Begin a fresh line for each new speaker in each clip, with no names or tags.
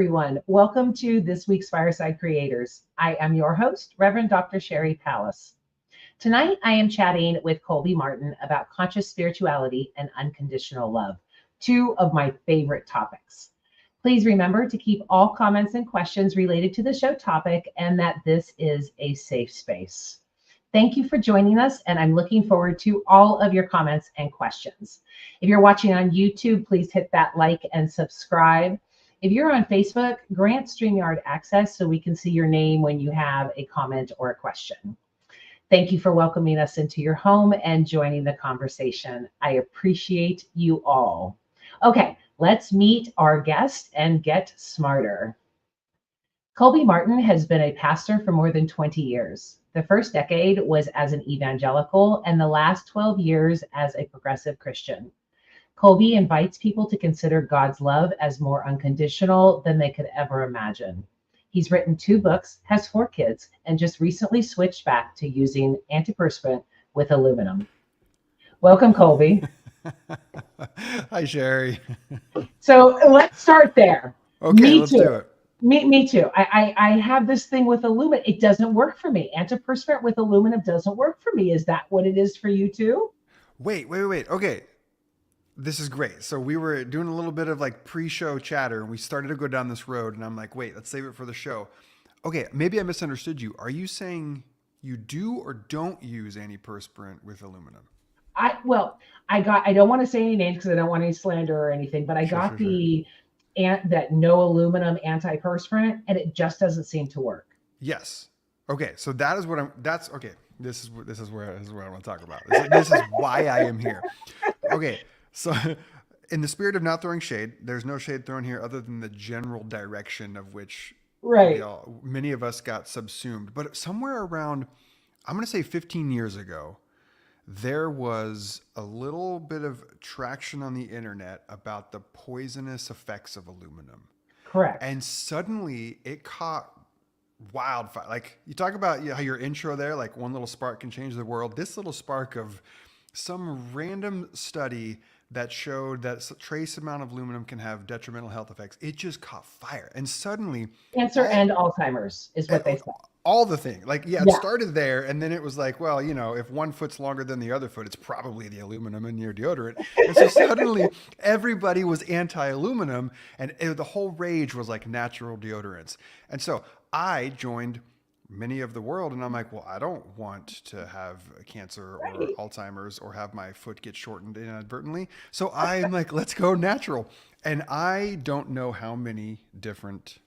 everyone. Welcome to this week's Fireside Creators. I am your host, Reverend Dr. Sherry Pallas. Tonight, I am chatting with Colby Martin about conscious spirituality and unconditional love, two of my favorite topics. Please remember to keep all comments and questions related to the show topic and that this is a safe space. Thank you for joining us, and I'm looking forward to all of your comments and questions. If you're watching on YouTube, please hit that like and subscribe. If you're on Facebook, grant StreamYard access so we can see your name when you have a comment or a question. Thank you for welcoming us into your home and joining the conversation. I appreciate you all. Okay, let's meet our guest and get smarter. Colby Martin has been a pastor for more than 20 years. The first decade was as an evangelical, and the last 12 years as a progressive Christian. Colby invites people to consider God's love as more unconditional than they could ever imagine. He's written 2 books, has 4 kids, and just recently switched back to using antiperspirant with aluminum. Welcome, Colby.
Hi, Sherry.
So let's start there.
Okay, let's do it.
Me too. I have this thing with aluminum. It doesn't work for me. Antiperspirant with aluminum doesn't work for me. Is that what it is for you too?
Wait. Okay. This is great. So we were doing a little bit of like pre-show chatter and we started to go down this road and I'm like, wait, let's save it for the show. Okay, maybe I misunderstood you. Are you saying you do or don't use antiperspirant with aluminum?
I don't want to say any names because I don't want any slander or anything, but I got that no aluminum antiperspirant, and it just doesn't seem to work.
Yes. Okay. So that is what that's okay. This is where I want to talk about. This is why I am here. Okay. So in the spirit of not throwing shade, there's no shade thrown here other than the general direction of which many of us got subsumed. But somewhere around, I'm going to say 15 years ago, there was a little bit of traction on the internet about the poisonous effects of aluminum.
Correct.
And suddenly it caught wildfire. Like you talk about how your intro there, like one little spark can change the world. This little spark of some random study that showed that a trace amount of aluminum can have detrimental health effects. It just caught fire. And suddenly
cancer and Alzheimer's is what they said.
All the thing. It started there, and then it was like, well, if one foot's longer than the other foot, it's probably the aluminum in your deodorant. And so suddenly everybody was anti-aluminum, and the whole rage was like natural deodorants. And so I joined many of the world, and I'm like, well, I don't want to have cancer or Alzheimer's or have my foot get shortened inadvertently. So I'm like, let's go natural. And I don't know how many different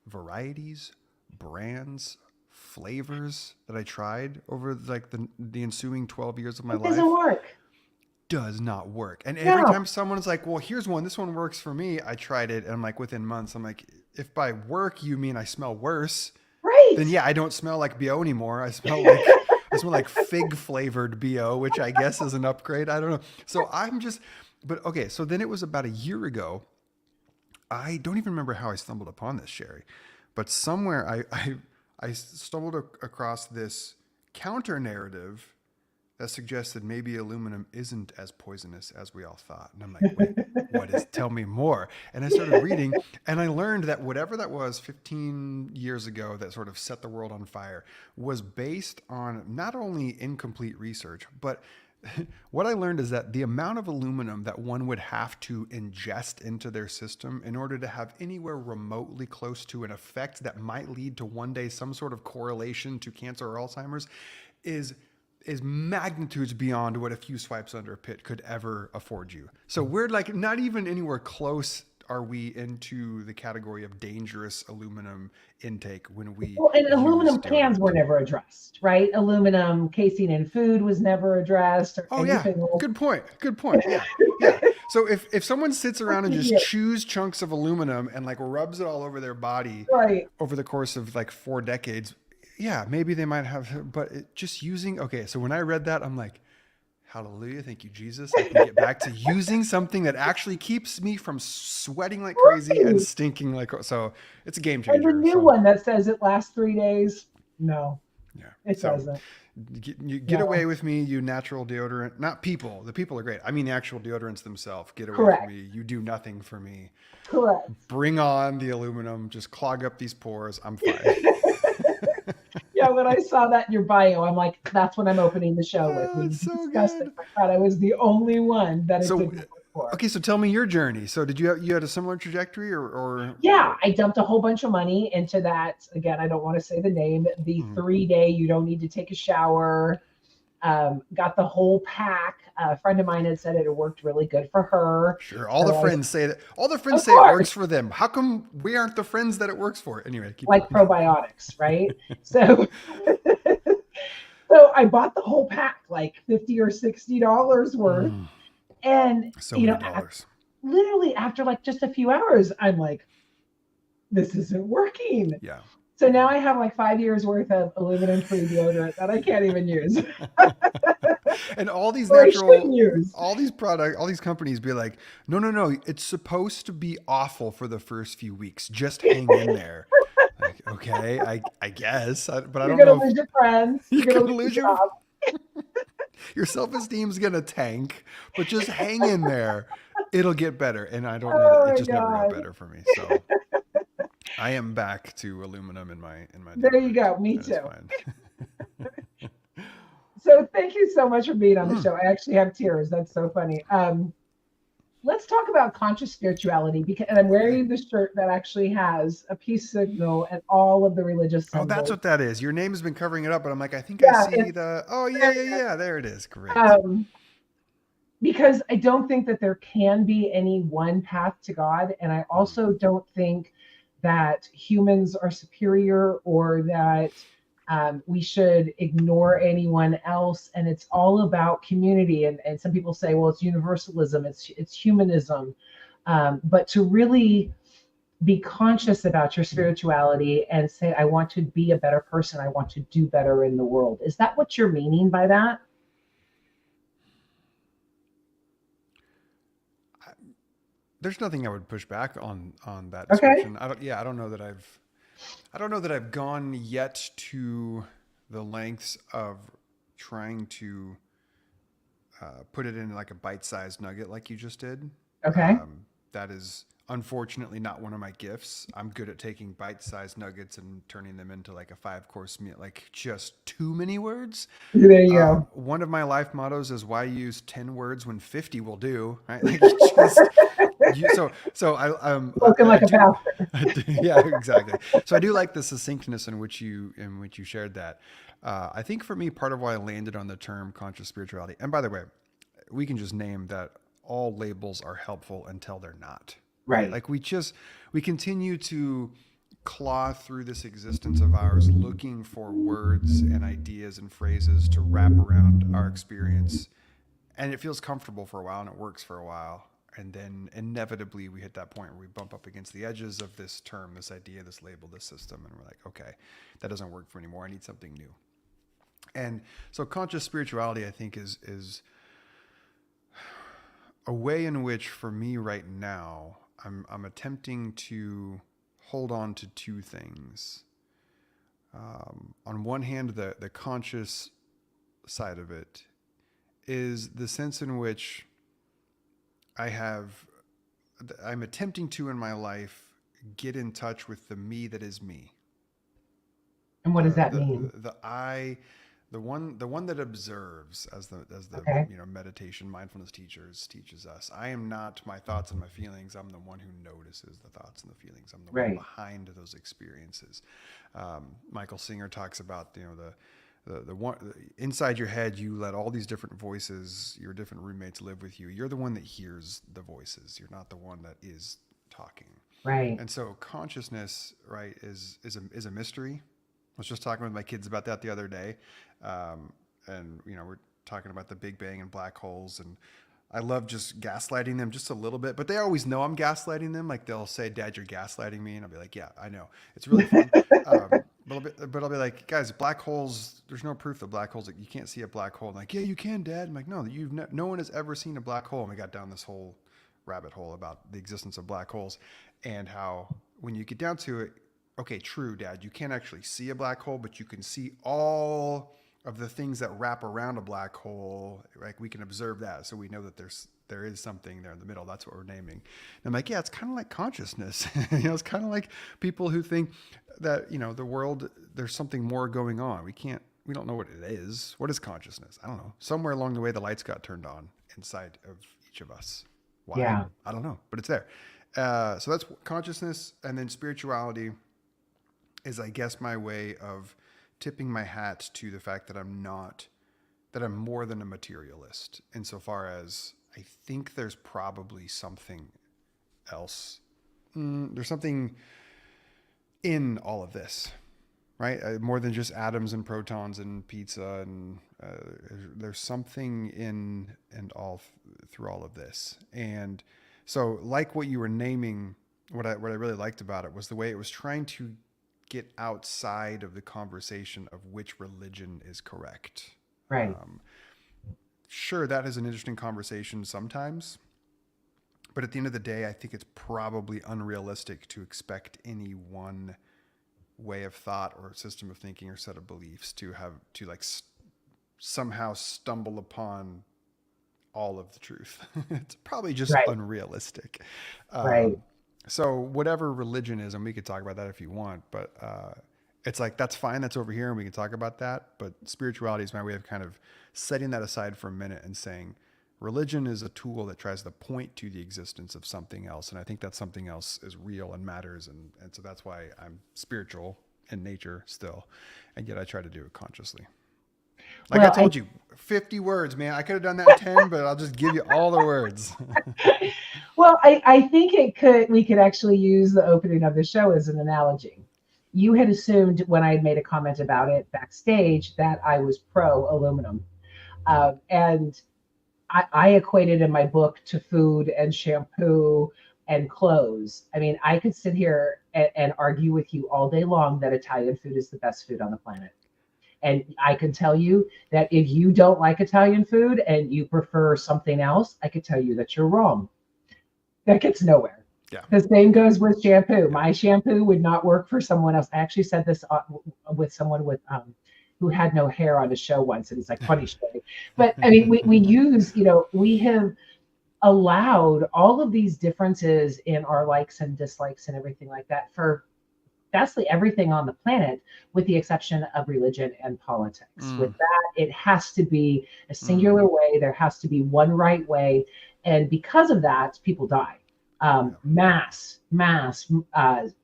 varieties, brands, flavors that I tried over like the ensuing 12 years of my life.
It doesn't work.
Does not work. And every time someone's like, well, here's one, this one works for me, I tried it, and I'm like, within months, I'm like, if by work you mean I smell worse, then yeah, I don't smell like BO anymore. I smell like fig flavored BO, which I guess is an upgrade. I don't know. So but okay. So then it was about a year ago. I don't even remember how I stumbled upon this, Sherry, but somewhere I stumbled across this counter narrative that suggested maybe aluminum isn't as poisonous as we all thought. And I'm like, wait, tell me more. And I started reading, and I learned that whatever that was 15 years ago that sort of set the world on fire was based on not only incomplete research, but what I learned is that the amount of aluminum that one would have to ingest into their system in order to have anywhere remotely close to an effect that might lead to one day some sort of correlation to cancer or Alzheimer's is magnitudes beyond what a few swipes under a pit could ever afford you. So we're like not even anywhere close are we into the category of dangerous aluminum intake when we
and aluminum cans were never addressed, right? Aluminum casing in food was never addressed.
Good point. Yeah. So if someone sits around and just chews chunks of aluminum and like rubs it all over their body over the course of like 4 decades, yeah, maybe they might have, but just using, okay, so when I read that, I'm like, hallelujah, thank you, Jesus. I can get back to using something that actually keeps me from sweating like crazy and stinking like, so it's a game changer.
And the new one that says it lasts 3 days, no.
Yeah.
It
So
doesn't.
you get
No.
away with me, you natural deodorant. Not people. The people are great. I mean, the actual deodorants themselves. Get away from
Correct.
me. You do nothing for me.
Correct.
Bring on the aluminum. Just clog up these pores. I'm fine.
Yeah, when I saw that in your bio, I'm like, that's what I'm opening the show with.
Oh,
We
it's so
discussed it.
good.
I thought I was the only one that it
So,
didn't work for.
okay, so tell me your journey. So, did you had a similar trajectory, or
Yeah, I dumped a whole bunch of money into that. Again, I don't want to say the name. The
hmm.
3 day, you don't need to take a shower. Got the whole pack. A friend of mine had said it had worked really good for her.
Sure, all the
So I was,
friends say that. All the friends
of
say it works
course,
for them. How come we aren't the friends that it works for? Anyway, keep
like
going.
probiotics, right? So, so I bought the whole pack, like $50 or $60 worth.
Mm,
And,
so many dollars.
literally after like just a few hours, I'm like, this isn't working.
Yeah.
So now I have like 5 years worth of aluminum free deodorant that I can't even use
And all these
or I shouldn't
natural,
use.
all these companies be like, no, no, no, it's supposed to be awful for the first few weeks. Just hang in there. Like, okay, I guess, but I
You're
don't
going
know
to
if
lose your friends.
you're
You're going to
gonna
lose
lose
your job.
your self esteem's gonna tank. But just hang in there. It'll get better. And I don't know that
Oh
it
my
just never got
God.
better for me. So I am back to aluminum in my
There you
deodorant,
go. Me
and it's
too.
fine.
So thank you so much for being on the
Mm.
show. I actually have tears. That's so funny. Let's talk about conscious spirituality because and I'm
Okay.
wearing the shirt that actually has a peace signal and all of the religious
Oh, that's
symbols.
what that is. Your name has been covering it up, but I'm like, I think I
Yeah,
see
it's
the. Oh, yeah,
very
yeah,
good.
yeah. There it is. Great.
Because I don't think that there can be any one path to God. And I
Mm.
also don't think that humans are superior or that we should ignore anyone else. And it's all about community. And some people say, well, it's universalism, it's humanism. But to really be conscious about your spirituality and say, I want to be a better person, I want to do better in the world. Is that what you're meaning by that?
There's nothing I would push back on that
Okay.
description. I don't. Yeah, I don't know that I've gone yet to the lengths of trying to put it in like a bite-sized nugget like you just did.
Okay.
That is unfortunately not one of my gifts. I'm good at taking bite-sized nuggets and turning them into like a five-course meal, like just too many words.
There you go.
One of my life mottos is why use 10 words when 50 will do, right? Like you just so
Spoken like
I
a
do,
pastor.
yeah, exactly. So I do like the succinctness in which you shared that. I think for me, part of why I landed on the term conscious spirituality, and by the way, we can just name that all labels are helpful until they're not, right?
Right.
Like we continue to claw through this existence of ours looking for words and ideas and phrases to wrap around our experience, and it feels comfortable for a while and it works for a while, and then inevitably we hit that point where we bump up against the edges of this term, this idea, this label, this system, and we're like, okay, that doesn't work for anymore, I need something new. And so conscious spirituality, I think, is a way in which, for me right now, I'm attempting to hold on to two things. On one hand, the conscious side of it is the sense in which I'm attempting to in my life get in touch with the me that is me,
And what does that mean?
the I, the one that observes, as the
Okay.
meditation mindfulness teachers teaches us. I am not my thoughts and my feelings. I'm the one who notices the thoughts and the feelings. I'm the one
Right.
behind those experiences. Michael Singer talks about the one inside your head. You let all these different voices, your different roommates, live with you. You're the one that hears the voices. You're not the one that is talking.
Right.
And so consciousness, right, is a mystery. I was just talking with my kids about that the other day, and we're talking about the Big Bang and black holes, and I love just gaslighting them just a little bit, but they always know I'm gaslighting them. Like they'll say, "Dad, you're gaslighting me," and I'll be like, "Yeah, I know. It's really fun." But I'll be like, "Guys, black holes. There's no proof that black holes. Like, you can't see a black hole." I'm like, "Yeah, you can, Dad." I'm like, "No, no one has ever seen a black hole." And we got down this whole rabbit hole about the existence of black holes and how when you get down to it, okay, true, Dad, you can't actually see a black hole, but you can see all of the things that wrap around a black hole. Like we can observe that, so we know that there is something there in the middle. That's what we're naming. And I'm like, yeah, it's kind of like consciousness. It's kind of like people who think that the world, there's something more going on. We don't know what it is. What is consciousness? I don't know. Somewhere along the way, the lights got turned on inside of each of us. Why?
Yeah.
I don't know, but it's there. So that's consciousness, and then spirituality is, I guess, my way of tipping my hat to the fact that I'm more than a materialist, insofar as I think there's probably something else. There's something in all of this, right? More than just atoms and protons and pizza, and there's something in and all through all of this. And so, like what you were naming, what I really liked about it was the way it was trying to get outside of the conversation of which religion is correct.
Right.
Sure, that is an interesting conversation sometimes, but at the end of the day, I think it's probably unrealistic to expect any one way of thought or system of thinking or set of beliefs to somehow stumble upon all of the truth. It's probably just unrealistic.
Right.
So whatever religion is, and we could talk about that if you want, but it's like, that's fine. That's over here. And we can talk about that. But spirituality is my way of kind of setting that aside for a minute and saying, religion is a tool that tries to point to the existence of something else. And I think that something else is real and matters. And so that's why I'm spiritual in nature still. And yet I try to do it consciously. Like I told you, 50 words, man. I could have done that in 10, but I'll just give you all the words.
Well, I think we could actually use the opening of the show as an analogy. You had assumed when I had made a comment about it backstage that I was pro aluminum. And I equated in my book to food and shampoo and clothes. I mean, I could sit here and argue with you all day long that Italian food is the best food on the planet. And I can tell you that if you don't like Italian food and you prefer something else, I could tell you that you're wrong. That gets nowhere.
Yeah.
The same goes with shampoo. My shampoo would not work for someone else. I actually said this with someone who had no hair on a show once, and he's like, funny story. But I mean, we use, we have allowed all of these differences in our likes and dislikes and everything like that for vastly everything on the planet, with the exception of religion and politics. With that, it has to be a singular way. There has to be one right way. And because of that, people die. Mass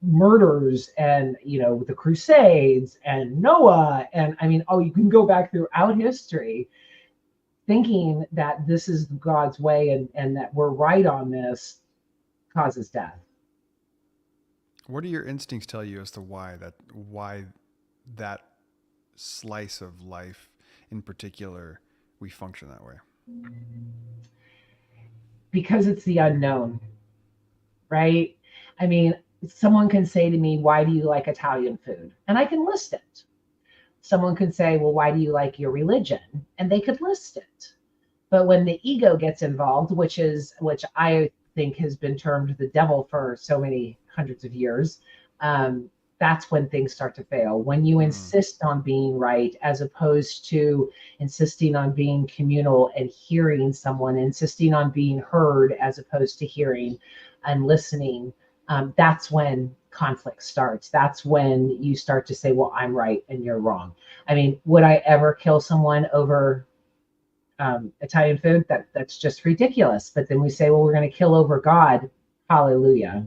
murders, and the Crusades and Noah, and I mean, you can go back throughout history thinking that this is God's way and that we're right on this causes death.
What do your instincts tell you as to why that slice of life in particular we function that way?
Because it's the unknown, right? I mean, someone can say to me, why do you like Italian food? And I can list it. Someone could say, well, why do you like your religion? And they could list it. But when the ego gets involved, which I think has been termed the devil for so many hundreds of years, that's when things start to fail. When you insist on being right, as opposed to insisting on being communal and hearing someone, insisting on being heard as opposed to hearing and listening, that's when conflict starts. That's when you start to say, well, I'm right and you're wrong. I mean, would I ever kill someone over Italian food? That's just ridiculous. But then we say, well, we're going to kill over God. Hallelujah.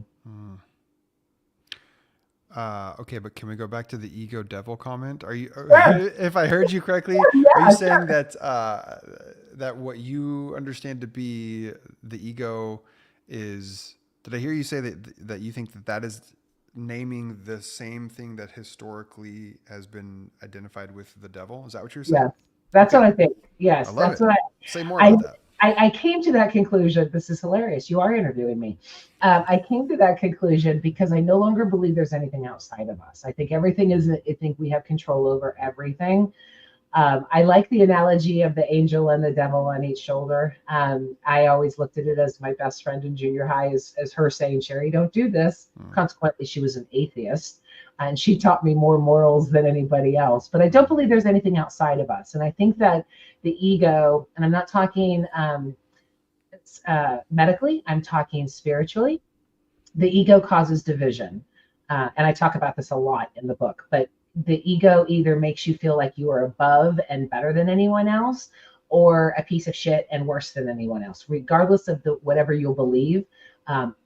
Okay, but can we go back to the ego devil comment? Are you,
Sure.
if I heard you correctly, are you saying that that what you understand to be the ego is? Did I hear you say that you think that is naming the same thing that historically has been identified with the devil? Is that what you're saying?
Yes, that's what I think. Yes,
I love
that's
it.
what
Say more about that.
I came to that conclusion. This is hilarious. You are interviewing me. I came to that conclusion because I no longer believe there's anything outside of us. I think everything is, I think we have control over everything. I like the analogy of the angel and the devil on each shoulder. I always looked at it as my best friend in junior high as her saying, Sherry, don't do this. Consequently, she was an atheist. And she taught me more morals than anybody else. But I don't believe there's anything outside of us. And I think that the ego, and I'm not talking medically, I'm talking spiritually, the ego causes division. And I talk about this a lot in the book, but the ego either makes you feel like you are above and better than anyone else, or a piece of shit and worse than anyone else, regardless of whatever you'll believe.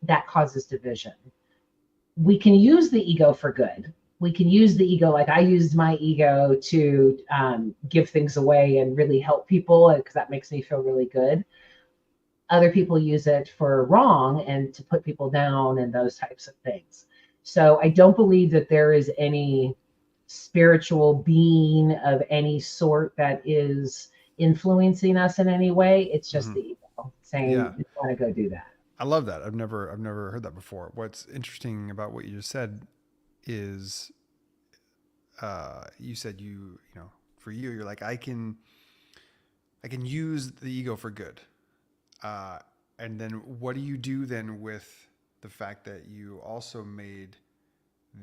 That causes division. We can use the ego for good. We can use the ego, like I used my ego to give things away and really help people, because that makes me feel really good. Other people use it for wrong and to put people down and those types of things. So I don't believe that there is any spiritual being of any sort that is influencing us in any way. It's just the ego saying, you want to go do that.
I love that. I've never heard that before. What's interesting about what you just said is, you said for you, you're like, I can use the ego for good. And then what do you do then with the fact that you also made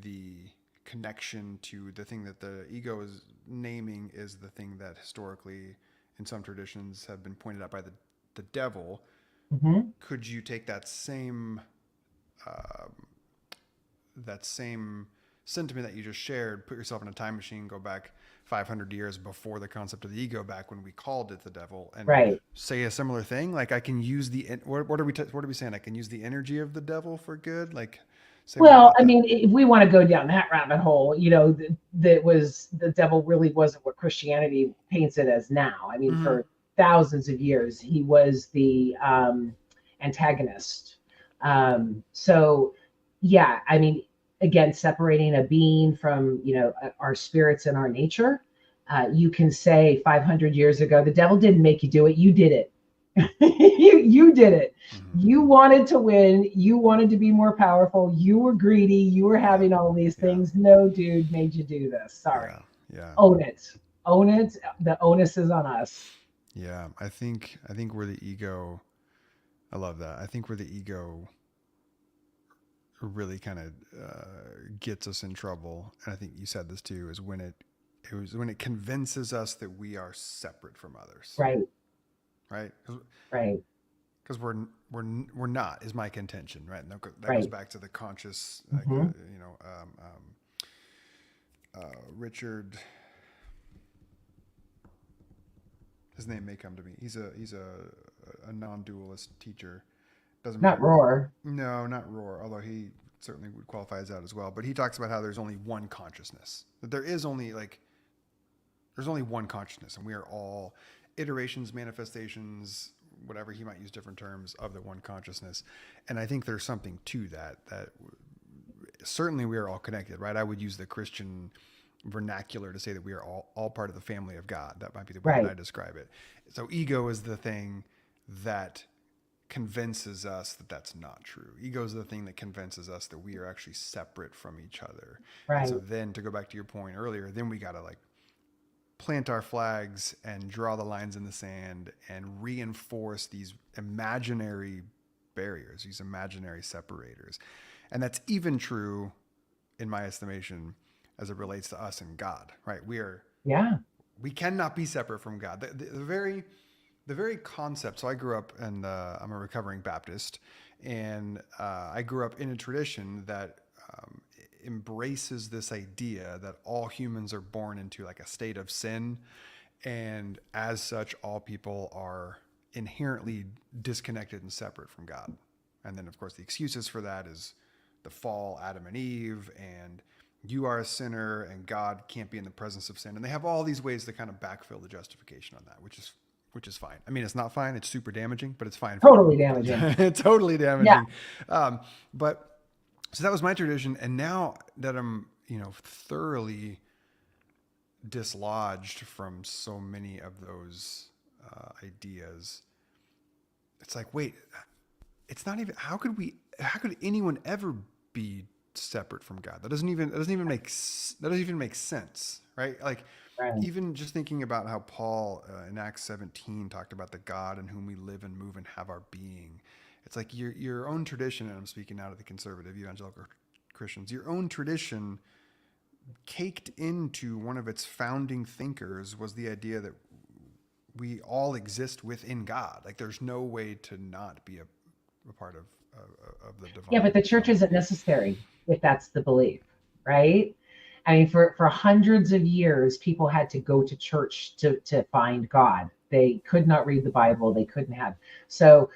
the connection to the thing that the ego is naming is the thing that historically in some traditions have been pointed out by the devil?
Mm-hmm.
Could you take that same sentiment that you just shared, put yourself in a time machine, go back 500 years before the concept of the ego, back when we called it the devil, and say a similar thing? Like, I can use what are we saying? I can use the energy of the devil for good. Like,
well, I mean, if we want to go down that rabbit hole, that was the devil really wasn't what Christianity paints it as now. I mean, for thousands of years, he was the antagonist. So, yeah, I mean, again, separating a being from, our spirits and our nature, you can say 500 years ago, the devil didn't make you do it. You did it. you did it. You wanted to win. You wanted to be more powerful. You were greedy. You were having all these things. No dude made you do this. Sorry.
Yeah.
Own it. Own it. The onus is on us.
Yeah. I think we're the ego. I love that. I think we're the ego really kind of gets us in trouble. And I think you said this too, is when it convinces us that we are separate from others.
Right.
Right. Because we're not, is my contention, right? And that goes back to the conscious, Richard. His name may come to me. He's a non-dualist teacher.
Not matter. Rohr.
No, not Rohr. Although he certainly would qualify as that as well. But he talks about how there's only one consciousness. That there's only one consciousness, and we are all iterations, manifestations, whatever, he might use different terms, of the one consciousness. And I think there's something to that certainly we are all connected, right? I would use the Christian vernacular to say that we are all part of the family of God. That might be the way that I describe it. So ego is the thing that convinces us that that's not true. Ego is the thing that convinces us that we are actually separate from each other.
Right.
And so then, to go back to your point earlier, then we got to plant our flags and draw the lines in the sand and reinforce these imaginary barriers, these imaginary separators. And that's even true, in my estimation, as it relates to us and God, right? We cannot be separate from God. The very concept. So I grew up, and I'm a recovering Baptist, and I grew up in a tradition that embraces this idea that all humans are born into a state of sin, and as such, all people are inherently disconnected and separate from God. And then, of course, the excuses for that is the fall, Adam and Eve, and you are a sinner, and God can't be in the presence of sin. And they have all these ways to kind of backfill the justification on that, which is fine. I mean, it's not fine. It's super damaging, but it's fine.
Totally damaging.
Totally damaging. Yeah. So that was my tradition. And now that I'm, thoroughly dislodged from so many of those ideas, it's like, wait, it's not even, how could anyone ever be separate from God? That doesn't even make sense, right? Even just thinking about how Paul in Acts 17 talked about the God in whom we live and move and have our being. It's like your own tradition, and I'm speaking now to the conservative evangelical Christians, your own tradition caked into one of its founding thinkers was the idea that we all exist within God. Like there's no way to not be a part of the divine.
Yeah, but the church
So
isn't necessary if that's the belief, right? I mean, for hundreds of years, people had to go to church to find God. They could not read the Bible. They couldn't have. So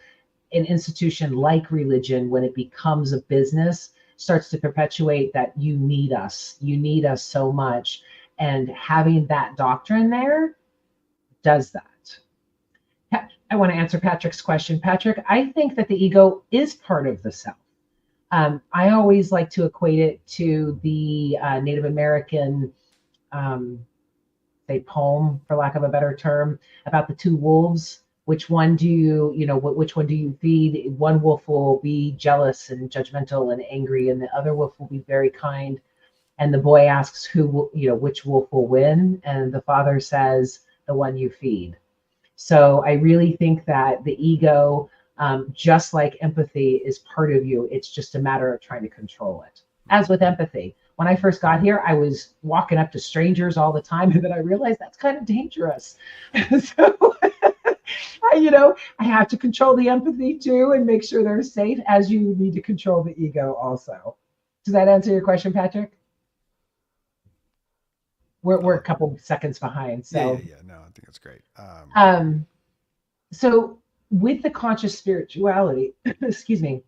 an institution like religion, when it becomes a business, starts to perpetuate that you need us. You need us so much. And having that doctrine there does that. I want to answer Patrick's question. Patrick, I think that the ego is part of the self. I always like to equate it to the Native American, um, say, poem, for lack of a better term, about the two wolves. Which one do you, which one do you feed? One wolf will be jealous and judgmental and angry, and the other wolf will be very kind. And the boy asks which wolf will win, and the father says, the one you feed. So I really think that the ego, just like empathy, is part of you. It's just a matter of trying to control it. As with empathy, when I first got here, I was walking up to strangers all the time, and then I realized that's kind of dangerous. So, I have to control the empathy too and make sure they're safe, as you need to control the ego also. Does that answer your question, Patrick? We're a couple seconds behind, so
yeah. No, I think that's great.
um, so with the conscious spirituality, excuse me,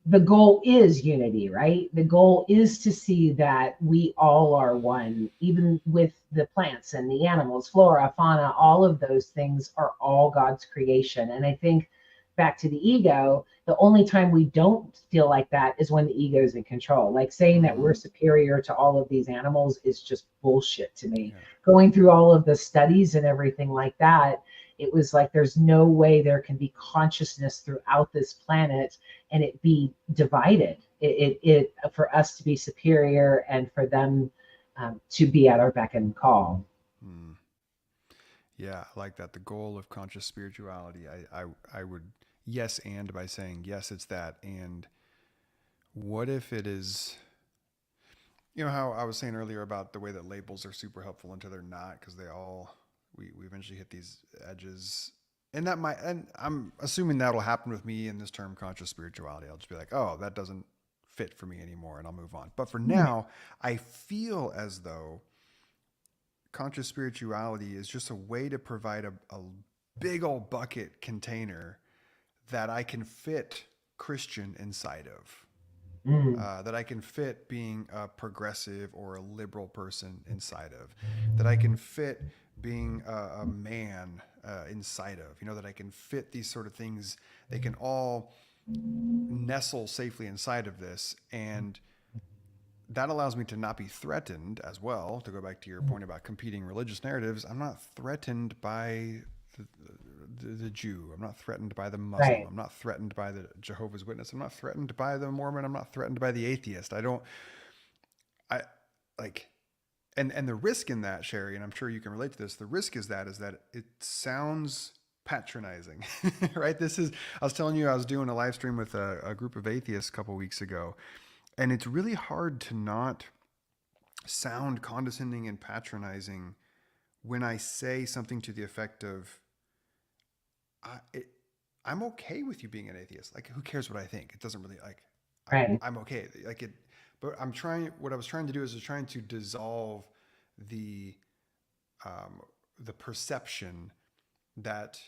the goal is unity, right? The goal is to see that we all are one, even with the plants and the animals, flora, fauna, all of those things are all God's creation. And I think back to the ego, the only time we don't feel like that is when the ego is in control. Like saying that we're superior to all of these animals is just bullshit to me. Yeah. Going through all of the studies and everything like that, it was like there's no way there can be consciousness throughout this planet and it be divided. It for us to be superior and for them to be at our beck and call.
Yeah, I like that. The goal of conscious spirituality. I would yes and by saying yes, it's that. And what if it is? You know how I was saying earlier about the way that labels are super helpful until they're not, because we eventually hit these edges. And I'm assuming that'll happen with me in this term conscious spirituality. I'll just be like, oh, that doesn't fit for me anymore, and I'll move on. But for now, I feel as though conscious spirituality is just a way to provide a big old bucket container that I can fit Christian inside of. That I can fit being a progressive or a liberal person inside of, that I can fit being a man inside of, that I can fit these sort of things. They can all nestle safely inside of this. And that allows me to not be threatened as well. To go back to your point about competing religious narratives, I'm not threatened by the Jew. I'm not threatened by the Muslim. Right. I'm not threatened by the Jehovah's Witness. I'm not threatened by the Mormon. I'm not threatened by the atheist. And the risk in that, Sherry, and I'm sure you can relate to this, the risk is that it sounds patronizing, right? I was telling you, I was doing a live stream with a group of atheists a couple weeks ago, and it's really hard to not sound condescending and patronizing when I say something to the effect of, I'm okay with you being an atheist. Like, who cares what I think? It doesn't really
right.
I'm okay. But what I was trying to do is trying to dissolve the perception that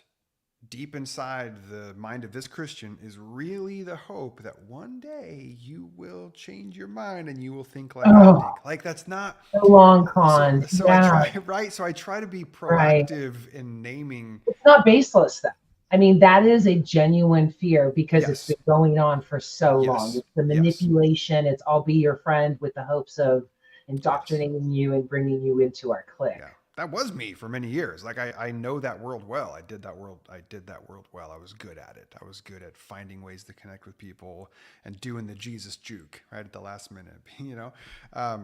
deep inside the mind of this Christian is really the hope that one day you will change your mind and you will think like I think. Like, that's not
a long con.
So yeah. I try to be proactive in naming.
It's not baseless though. I mean, that is a genuine fear because it's been going on for so long. It's the manipulation. It's I'll be your friend with the hopes of indoctrinating you and bringing you into our clique.
Yeah. That was me for many years. Like I know that world well. I did that world well. I was good at it. I was good at finding ways to connect with people and doing the Jesus juke right at the last minute,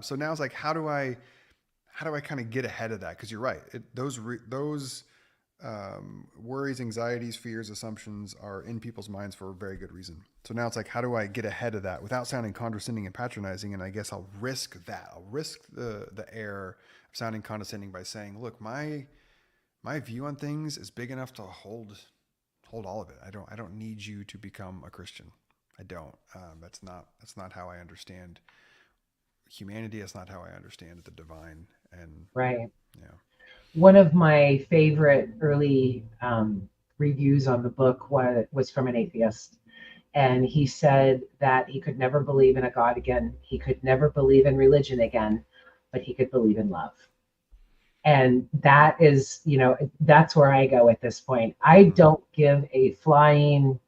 So now it's like, how do I kind of get ahead of that? Because you're right. Those worries, anxieties, fears, assumptions are in people's minds for a very good reason. So now it's like, how do I get ahead of that without sounding condescending and patronizing? And I guess I'll risk that. I'll risk the error of sounding condescending by saying, look, my view on things is big enough to hold all of it. I don't need you to become a Christian. I don't. That's not how I understand humanity. That's not how I understand the divine. And
Right.
yeah.
One of my favorite early reviews on the book was from an atheist. And he said that he could never believe in a God again. He could never believe in religion again, but he could believe in love. And that is, that's where I go at this point. I don't give a flying,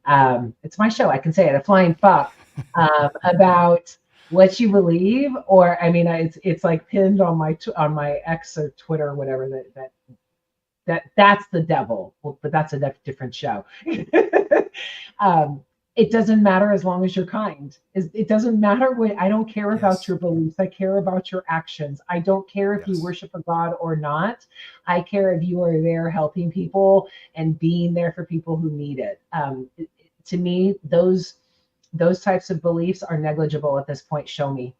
it's my show, I can say it, a flying fuck about what you believe, or I mean, it's like pinned on my X or Twitter or whatever that's the devil. Well, but that's a different show. um, it doesn't matter as long as you're kind. It doesn't matter what. I don't care about your beliefs. I care about your actions. I don't care if you worship a God or not. I care if you are there helping people and being there for people who need it. To me, those types of beliefs are negligible at this point. Show me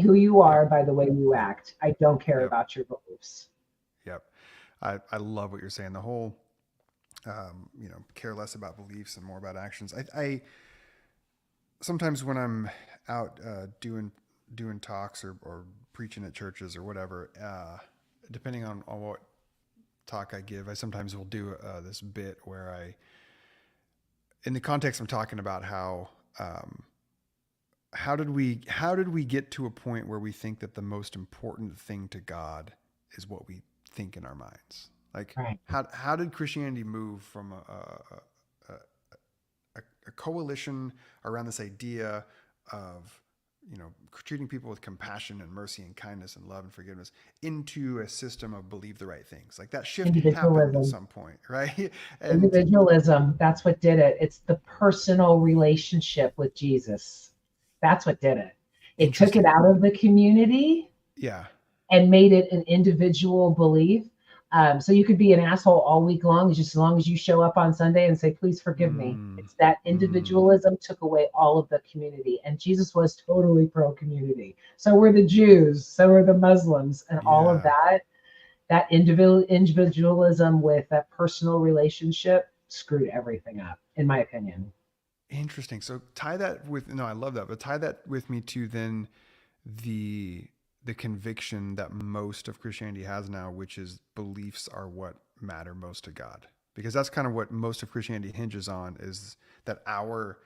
who you are by the way you act. I don't care about your beliefs.
Yep. I love what you're saying. The whole, care less about beliefs and more about actions. I sometimes when I'm out doing talks or preaching at churches or whatever, depending on what talk I give, I sometimes will do this bit where in the context I'm talking about how did we get to a point where we think that the most important thing to God is what we think in our minds? Like, how did Christianity move from a coalition around this idea of treating people with compassion and mercy and kindness and love and forgiveness into a system of believe the right things? Like, that shift happened at some point, right?
And individualism, that's what did it. It's the personal relationship with Jesus. That's what did it. It took it out of the community, and made it an individual belief. So you could be an asshole all week long, just as long as you show up on Sunday and say, please forgive me. It's that individualism took away all of the community. And Jesus was totally pro-community. So were the Jews, so were the Muslims, and all of that individualism with that personal relationship screwed everything up, in my opinion.
Interesting. So tie that with, I love that, but tie that with me to then the conviction that most of Christianity has now, which is beliefs are what matter most to God. Because that's kind of what most of Christianity hinges on, is that our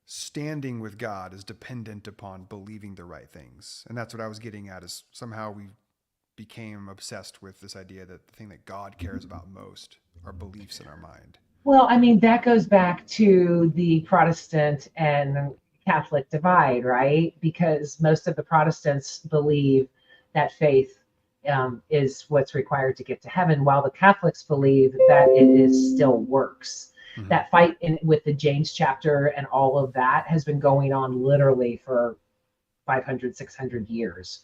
standing with God is dependent upon believing the right things. And that's what I was getting at, is somehow we became obsessed with this idea that the thing that God cares about most are beliefs in our mind.
Well, I mean, that goes back to the Protestant and Catholic divide, right? Because most of the Protestants believe that faith is what's required to get to heaven, while the Catholics believe that it is still works. Mm-hmm. That fight with the James chapter and all of that has been going on literally for 500, 600 years.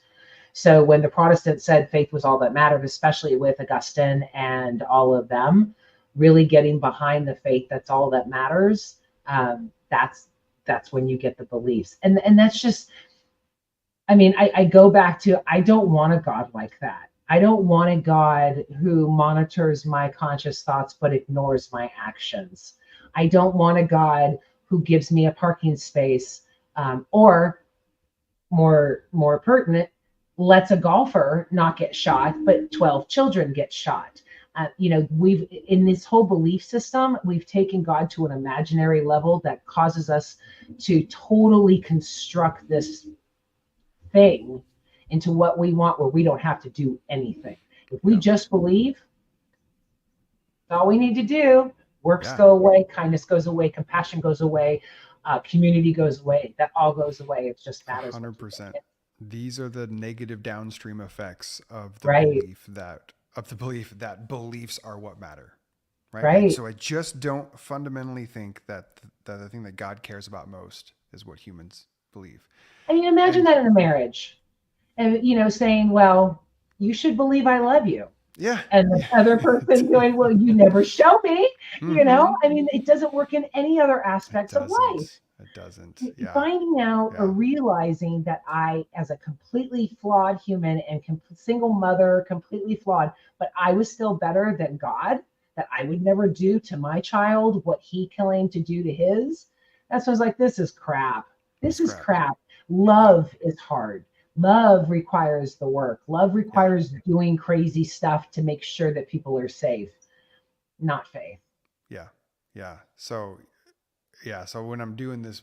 So when the Protestants said faith was all that mattered, especially with Augustine and all of them, really getting behind the faith, that's all that matters. That's when you get the beliefs. And that's just, I mean, I go back to, I don't want a God like that. I don't want a God who monitors my conscious thoughts but ignores my actions. I don't want a God who gives me a parking space, or more pertinent, lets a golfer not get shot, but 12 children get shot. We've, in this whole belief system, we've taken God to an imaginary level that causes us to totally construct this thing into what we want, where we don't have to do anything. If we just believe, all we need to do, works go away, kindness goes away, compassion goes away, community goes away. That all goes away. It just matters.
100%. These are the negative downstream effects of the belief that beliefs are what matter. Right. And so I just don't fundamentally think that the thing that God cares about most is what humans believe.
I mean, imagine that in a marriage, and saying, well, you should believe I love you.
Yeah.
And the other person going, well, you never show me,
Mm-hmm.
I mean, it doesn't work in any other
It
aspects of life.
doesn't. It doesn't. Yeah.
Finding out or
Yeah.
realizing that I, as a completely flawed human and single mother, completely flawed, but I was still better than God, that I would never do to my child what he claimed to do to his. That's why I was like, this is crap. This
It's
is
crap.
crap.
Yeah.
Love is hard. Love requires the work. Love
Yeah.
requires doing crazy stuff to make sure that people are safe, not faith.
Yeah. Yeah. So when I'm doing this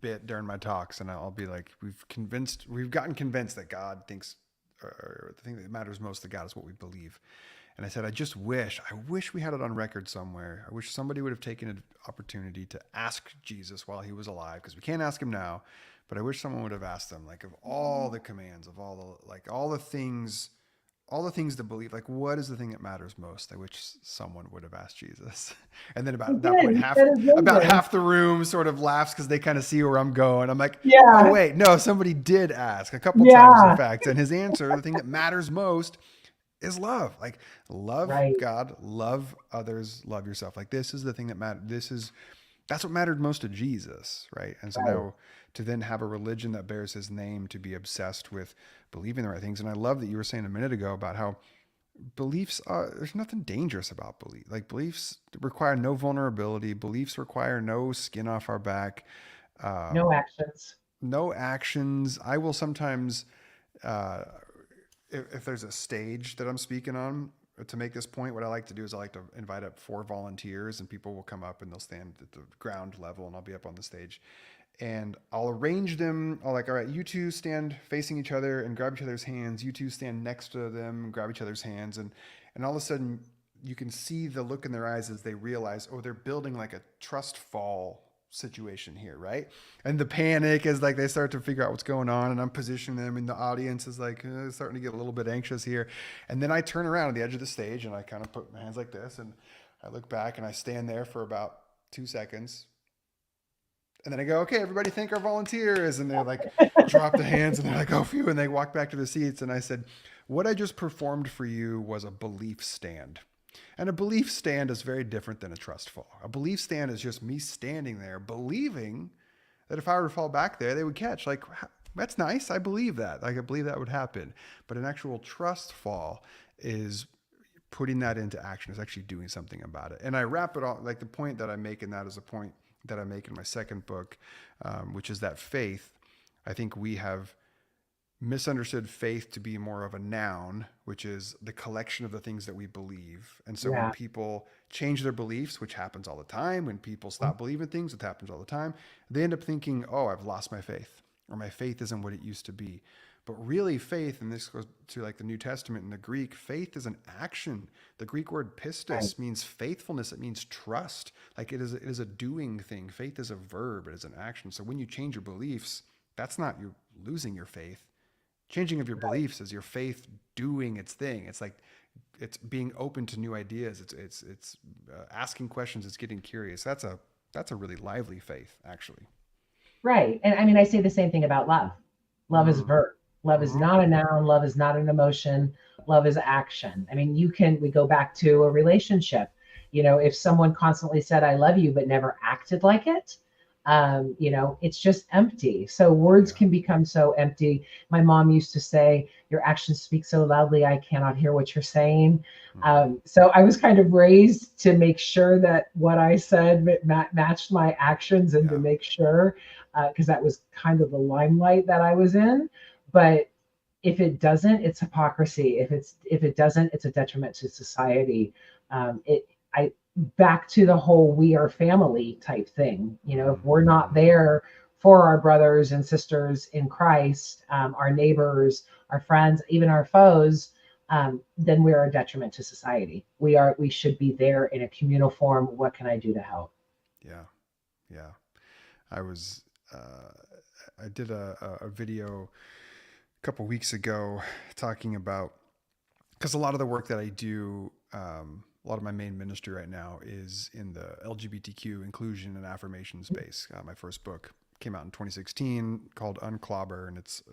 bit during my talks, and I'll be like, we've gotten convinced that God thinks, or the thing that matters most to God is what we believe. And I said, I wish we had it on record somewhere. I wish somebody would have taken an opportunity to ask Jesus while he was alive, because we can't ask him now, but I wish someone would have asked him, like, of all the commands, of all the things to believe, like, what is the thing that matters most? I wish someone would have asked Jesus. And then
You
about that
did.
point,
You said it
about
amazing.
half the room sort of laughs because they kind of see where I'm going. I'm like, oh
Yeah.
wait, no, somebody did ask a couple times, in
Yeah.
fact. And his answer, the thing that matters most, is love. Like, love
Right.
God, love others, love yourself. Like, this is the thing that mattered. That's what mattered most to Jesus, right? And so
Right.
now to then have a religion that bears his name, to be obsessed with believing the right things. And I love that you were saying a minute ago about how beliefs are, there's nothing dangerous about belief. Like, beliefs require no vulnerability. Beliefs require no skin off our back.
No
Um,
actions.
no actions. I will sometimes, uh, if there's a stage that I'm speaking on to make this point, what I like to do is I like to invite up 4 volunteers, and people will come up and they'll stand at the ground level, and I'll be up on the stage, and I'll arrange them. I'll like, all right, you two stand facing each other and grab each other's hands. You two stand next to them and grab each other's hands, and all of a sudden you can see the look in their eyes as they realize, oh, they're building like a trust fall situation here, right? And the panic is like they start to figure out what's going on, and I'm positioning them, and the audience is like starting to get a little bit anxious here. And then I turn around at the edge of the stage and I kind of put my hands like this, and I look back and I stand there for about 2 seconds, and then I go, okay, everybody thank our volunteers. And they're like, drop the hands, and they're like, oh, phew. And they walk back to their seats. And I said, what I just performed for you was a belief stand. And a belief stand is very different than a trust fall. A belief stand is just me standing there believing that if I were to fall back there, they would catch. Like, that's nice. I believe that. Like, I believe that would happen. But an actual trust fall is putting that into action, is actually doing something about it. And I wrap it all, like the point that I make in that is a point that I make in my second book, which is that faith, I think we have misunderstood faith to be more of a noun, which is the collection of the things that we believe. And so when
Yeah.
people change their beliefs, which happens all the time, when people stop believing things, it happens all the time, they end up thinking, oh, I've lost my faith, or my faith isn't what it used to be. But really, faith, and this goes to like the New Testament in the Greek, faith is an action. The Greek word
Right.
pistis means faithfulness. It means trust. Like, it is a doing thing. Faith is a verb. It is an action. So when you change your beliefs, that's not you losing your faith. Changing of your beliefs is your faith doing its thing. It's like, it's being open to new ideas. It's asking questions. It's getting curious. That's a really lively faith, actually.
Right. And I mean, I say the same thing about love. Love is a
Mm.
verb. Love is
Mm-hmm.
not a noun. Love is not an emotion. Love is action. I mean, we go back to a relationship. If someone constantly said, I love you, but never acted like it, it's just empty. So words
Yeah.
can become so empty. My mom used to say, your actions speak so loudly, I cannot hear what you're saying.
Mm-hmm.
So I was kind of raised to make sure that what I said matched my actions, and to
Yeah.
make sure, because that was kind of the limelight that I was in. But if it doesn't, it's hypocrisy. If it doesn't, it's a detriment to society. It I Back to the whole we are family type thing. If we're not
Mm-hmm.
there for our brothers and sisters in Christ, our neighbors, our friends, even our foes, then we are a detriment to society. We should be there in a communal form. What can I do to help?
Yeah. Yeah. I was, I did a video a couple weeks ago talking about, because a lot of the work that I do, a lot of my main ministry right now is in the LGBTQ inclusion and affirmation space. My first book came out in 2016 called Unclobber, and it's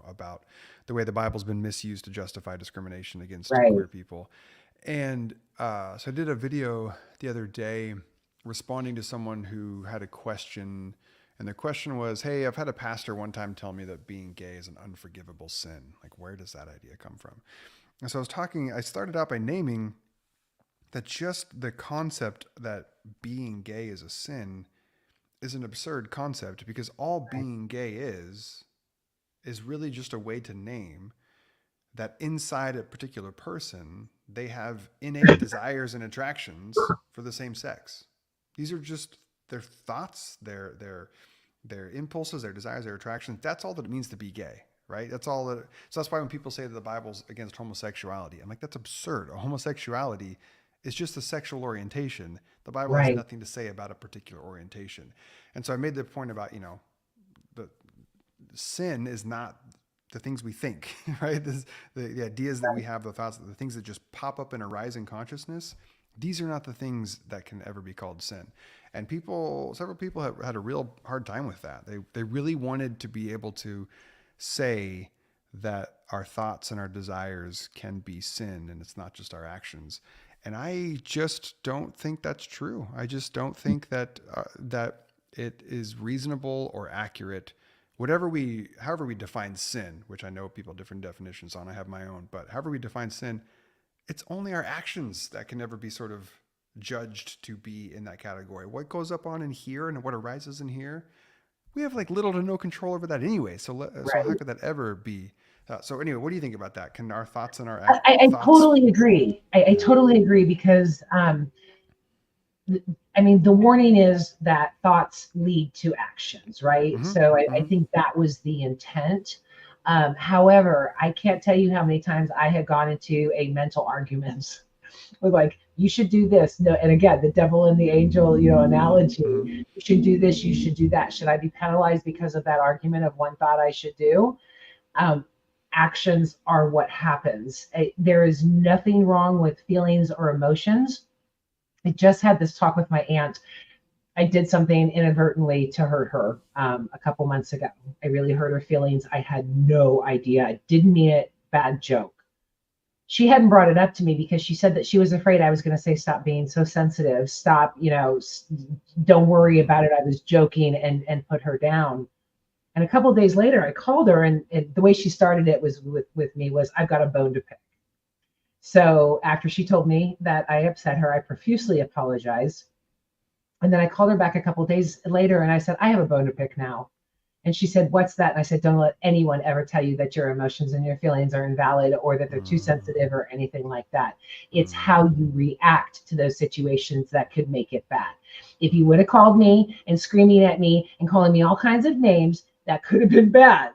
about the way the Bible's been misused to justify discrimination against
Right.
queer people. And so I did a video the other day responding to someone who had a question. And the question was, hey, I've had a pastor one time tell me that being gay is an unforgivable sin. Like, where does that idea come from? And so I started out by naming that just the concept that being gay is a sin is an absurd concept, because all being gay is really just a way to name that inside a particular person, they have innate desires and attractions for the same sex. These are just their thoughts, their impulses, their desires, their attractions. That's all that it means to be gay, right? That's all that. So that's why when people say that the Bible's against homosexuality, I'm like, that's absurd. Homosexuality is just a sexual orientation. The Bible has nothing to say about a particular orientation. And so I made the point about, the sin is not the things we think, right? The ideas that we have, the thoughts, the things that just pop up and arise in consciousness. These are not the things that can ever be called sin. And several people have had a real hard time with that. They really wanted to be able to say that our thoughts and our desires can be sin, and it's not just our actions. And I just don't think that's true. I just don't think that it is reasonable or accurate. However we define sin, which I know people have different definitions on, I have my own, but however we define sin, it's only our actions that can never be sort of judged to be in that category. What goes up on in here and what arises in here, we have like little to no control over that anyway. So how could that ever be? So anyway, what do you think about that? Can our thoughts and our
I totally agree. I totally agree, because the warning is that thoughts lead to actions, right? Mm-hmm. So I think that was the intent. However, I can't tell you how many times I have gone into a mental argument with like, you should do this. No, and again, the devil and the angel, analogy. You should do this, you should do that. Should I be penalized because of that argument of one thought I should do? Actions are what happens. There is nothing wrong with feelings or emotions. I just had this talk with my aunt. I did something inadvertently to hurt her a couple months ago. I really hurt her feelings. I had no idea. I didn't mean it. Bad joke. She hadn't brought it up to me because she said that she was afraid I was going to say, stop being so sensitive. Stop, don't worry about it. I was joking, and put her down. And a couple of days later, I called her, and the way she started it was with me was, I've got a bone to pick. So after she told me that I upset her, I profusely apologized. And then I called her back a couple of days later, and I said, I have a bone to pick now. And she said, what's that? And I said, don't let anyone ever tell you that your emotions and your feelings are invalid, or that they're too sensitive, or anything like that. It's how you react to those situations that could make it bad. If you would have called me and screaming at me and calling me all kinds of names, that could have been bad.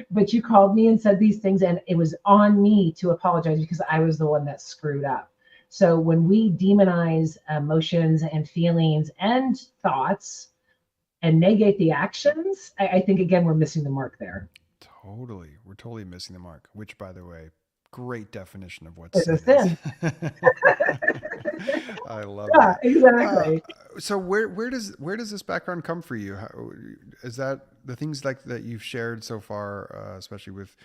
But you called me and said these things, and it was on me to apologize because I was the one that screwed up. So when we demonize emotions and feelings and thoughts and negate the actions, I think, again, we're missing the mark there.
Totally. We're totally missing the mark, which, by the way, great definition of what
sin
is. I love that.
Exactly.
So where does this background come for you? Is that the things like that you've shared so far, especially with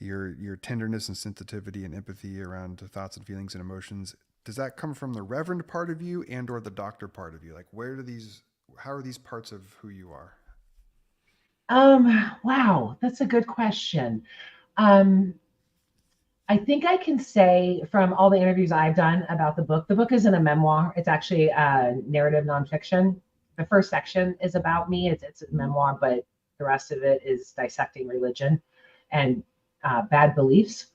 your tenderness and sensitivity and empathy around thoughts and feelings and emotions? Does that come from the reverend part of you and or the doctor part of you? Like, how are these parts of who you are?
Wow, that's a good question. I think I can say from all the interviews I've done about the book isn't a memoir. It's actually a narrative nonfiction. The first section is about me. It's a memoir, but the rest of it is dissecting religion and bad beliefs.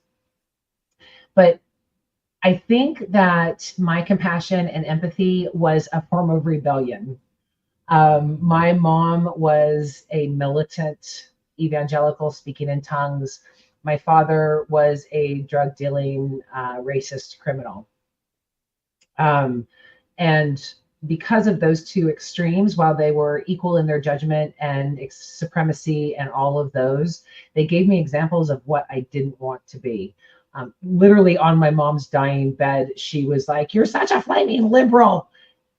But I think that my compassion and empathy was a form of rebellion. My mom was a militant evangelical, speaking in tongues. My father was a drug dealing, racist criminal. And because of those two extremes, while they were equal in their judgment and supremacy and all of those, they gave me examples of what I didn't want to be. Literally on my mom's dying bed, she was like, "You're such a flaming liberal,"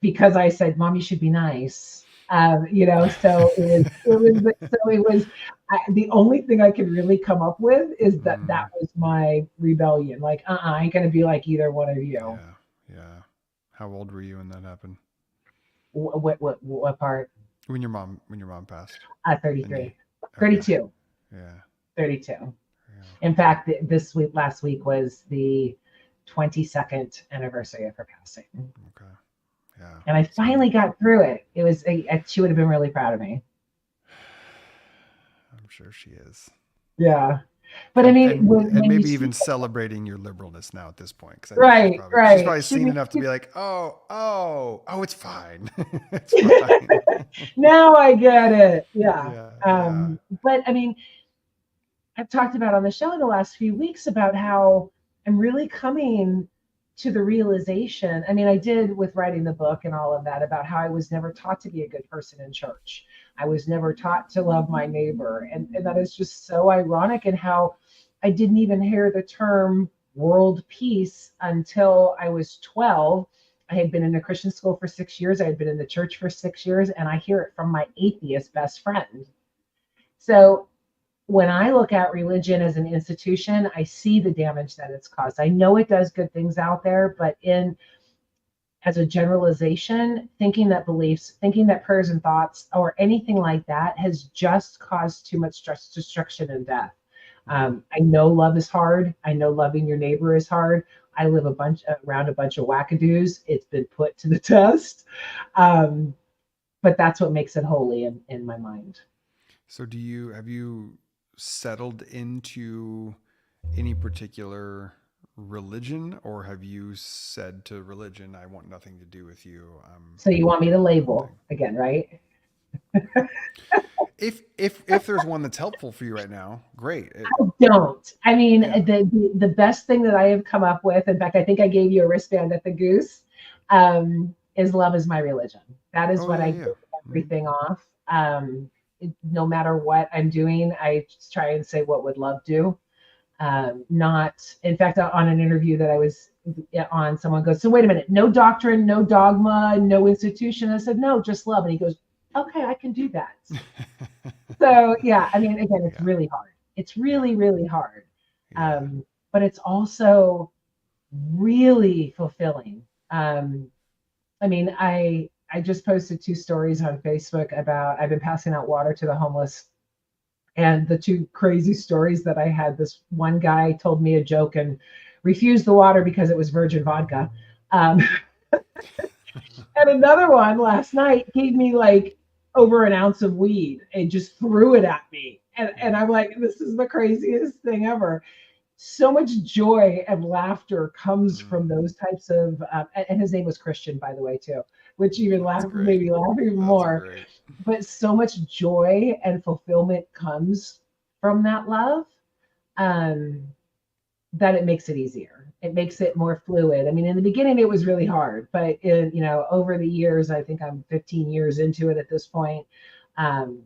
because I said, "Mom, you should be nice." The only thing I could really come up with is that
Mm,
was my rebellion. Like, I ain't gonna be like either one of you.
yeah. Yeah. How old were you when that happened?
What part?
When your mom passed? And you
33,
okay.
32,
Yeah.
32.
Yeah.
In fact, last week was the 22nd anniversary of her passing.
Okay. Yeah.
And I
So
finally got through it. She would have been really proud of me.
I'm sure she is.
Yeah. But I
And
mean,
and and
when you
maybe
see,
even celebrating your liberalness now at this point, because I know
right,
she's
right.
probably
She,
seen enough to be like, oh, it's fine, it's fine.
now I get it. Yeah.
Yeah, yeah.
But I mean, I've talked about on the show in the last few weeks about how I'm really coming to the realization. I mean, I did with writing the book and all of that about how I was never taught to be a good person in church. I was never taught to love my neighbor. And that is just so ironic, and how I didn't even hear the term world peace until I was 12. I had been in a Christian school for 6 years. I had been in the church for 6 years, and I hear it from my atheist best friend. So when I look at religion as an institution, I see the damage that it's caused. I know it does good things out there, but in as a generalization, thinking that beliefs, thinking that prayers and thoughts or anything like that has just caused too much stress, destruction, and death.
Mm.
I know love is hard. I know loving your neighbor is hard. I live around a bunch of wackadoos. It's been put to the test. Um, but that's what makes it holy in my mind.
So have you settled into any particular religion, or have you said to religion, I want nothing to do with you, I'm
So you want me to
doing my own
label
thing?
again, right?
If there's one that's helpful for you right now, great.
Don't. I mean,
Yeah.
the best thing that I have come up with, in fact, I think I gave you a wristband at the Goose, is love is my religion. That is
Oh
what
yeah,
I
yeah.
base
Mhm.
everything off. No matter what I'm doing, I just try and say, what would love do? Not, in fact, on an interview that I was on, someone goes, so wait a minute, no doctrine, no dogma, no institution. I said, no, just love. And he goes, okay, I can do that. So yeah, I mean, again, it's
Yeah,
really hard. It's
yeah,
really, really hard.
yeah.
But it's also really fulfilling. Um, I mean, I just posted 2 stories on Facebook about I've been passing out water to the homeless, and the 2 crazy stories that I had. This one guy told me a joke and refused the water because it was virgin vodka. Um, and another one last night gave me like over an ounce of weed and just threw it at me. And I'm like, this is the craziest thing ever. So much joy and laughter comes from
Mm,
those types of, and his name was Christian, by the way, too, which even
that's
made
great.
me laugh even
That's
more.
great.
But so much joy and fulfillment comes from that love, um, that it makes it easier. It makes
Yeah.
it more fluid. I mean, in the beginning, it was really hard, but over the years, I think I'm 15 years into it at this point. Um,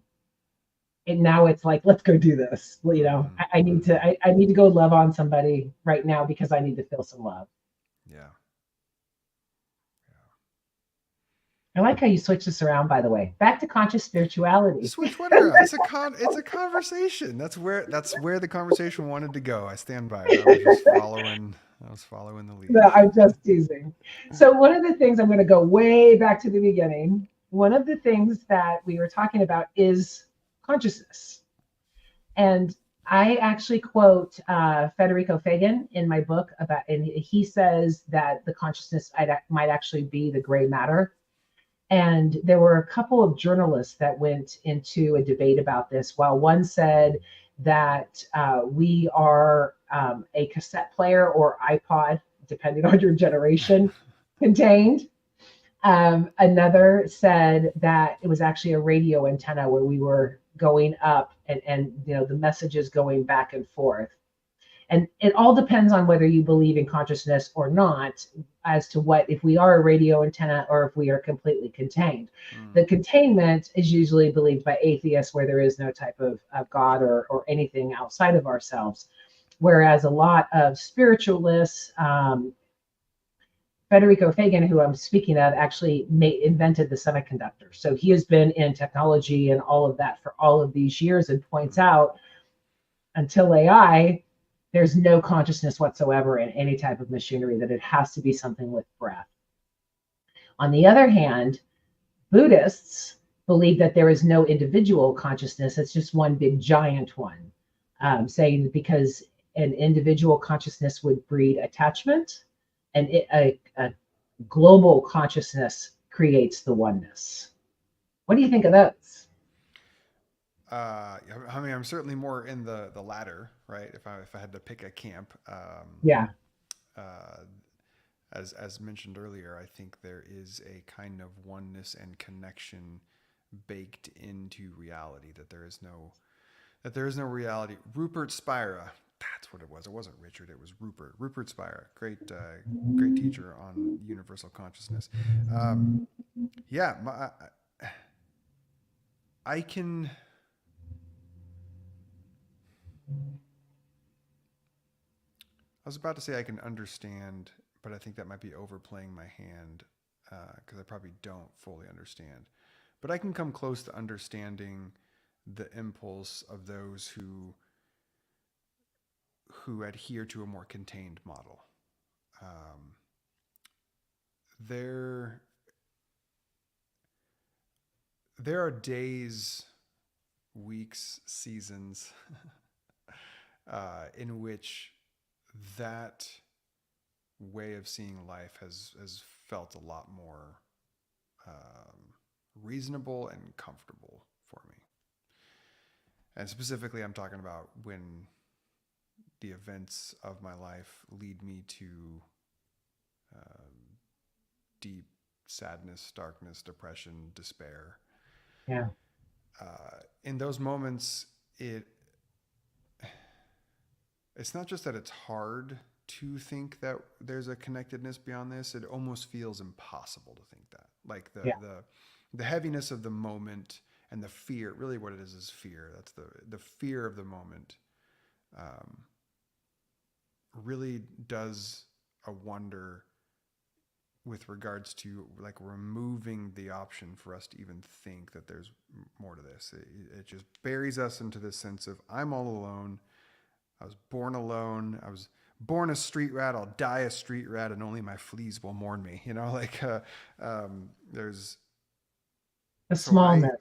and now it's like, let's go do this. Well,
Mm-hmm.
I need
Mm-hmm.
to, I need to go love on somebody right now because I need to feel some love.
Yeah.
I like how you switch this around, by the way. Back to conscious spirituality.
Switch what around? It's a conversation. That's where the conversation wanted to go. I stand by it. I was following the lead.
No, I'm just teasing. So, one of the things, I'm going to go way back to the beginning. One of the things that we were talking about is consciousness. And I actually quote Federico Fagan in my book about, and he says that the consciousness might actually be the gray matter. And there were a couple of journalists that went into a debate about this. While one said that we are a cassette player or iPod, depending on your generation, contained. Another said that it was actually a radio antenna where we were going up, and the messages going back and forth. And it all depends on whether you believe in consciousness or not, as to what, if we are a radio antenna or if we are completely contained.
Mm,
The containment is usually believed by atheists, where there is no type of God or anything outside of ourselves. Whereas a lot of spiritualists, Federico Fagan, who I'm speaking of, actually invented the semiconductor. So he has been in technology and all of that for all of these years, and points out until AI, there's no consciousness whatsoever in any type of machinery, that it has to be something with breath. On the other hand, Buddhists believe that there is no individual consciousness, it's just one big giant one, saying that because an individual consciousness would breed attachment, and a global consciousness creates the oneness. What do you think of those?
I mean, I'm certainly more in the latter, right? If I had to pick a camp,
Yeah.
uh, as mentioned earlier, I think there is a kind of oneness and connection baked into reality. That there is no reality. Rupert Spira, that's what it was. It wasn't Richard. It was Rupert. Rupert Spira, great teacher on universal consciousness. Yeah, I can. I was about to say I can understand, but I think that might be overplaying my hand because I probably don't fully understand. But I can come close to understanding the impulse of those who adhere to a more contained model. Um, there there are days, weeks, seasons in which that way of seeing life has felt a lot more reasonable and comfortable for me. And specifically, I'm talking about when the events of my life lead me to deep sadness, darkness, depression, despair.
Yeah.
In those moments, it's not just that it's hard to think that there's a connectedness beyond this. It almost feels impossible to think that. Like
Yeah.
the heaviness of the moment and the fear. Really, what it is fear. That's the fear of the moment. Um, really does a wonder with regards to like removing the option for us to even think that there's more to this. It just buries us into this sense of I'm all alone. I was born alone. I was born a street rat. I'll die a street rat, and only my fleas will mourn me. Like there's
The
so I.
smallness.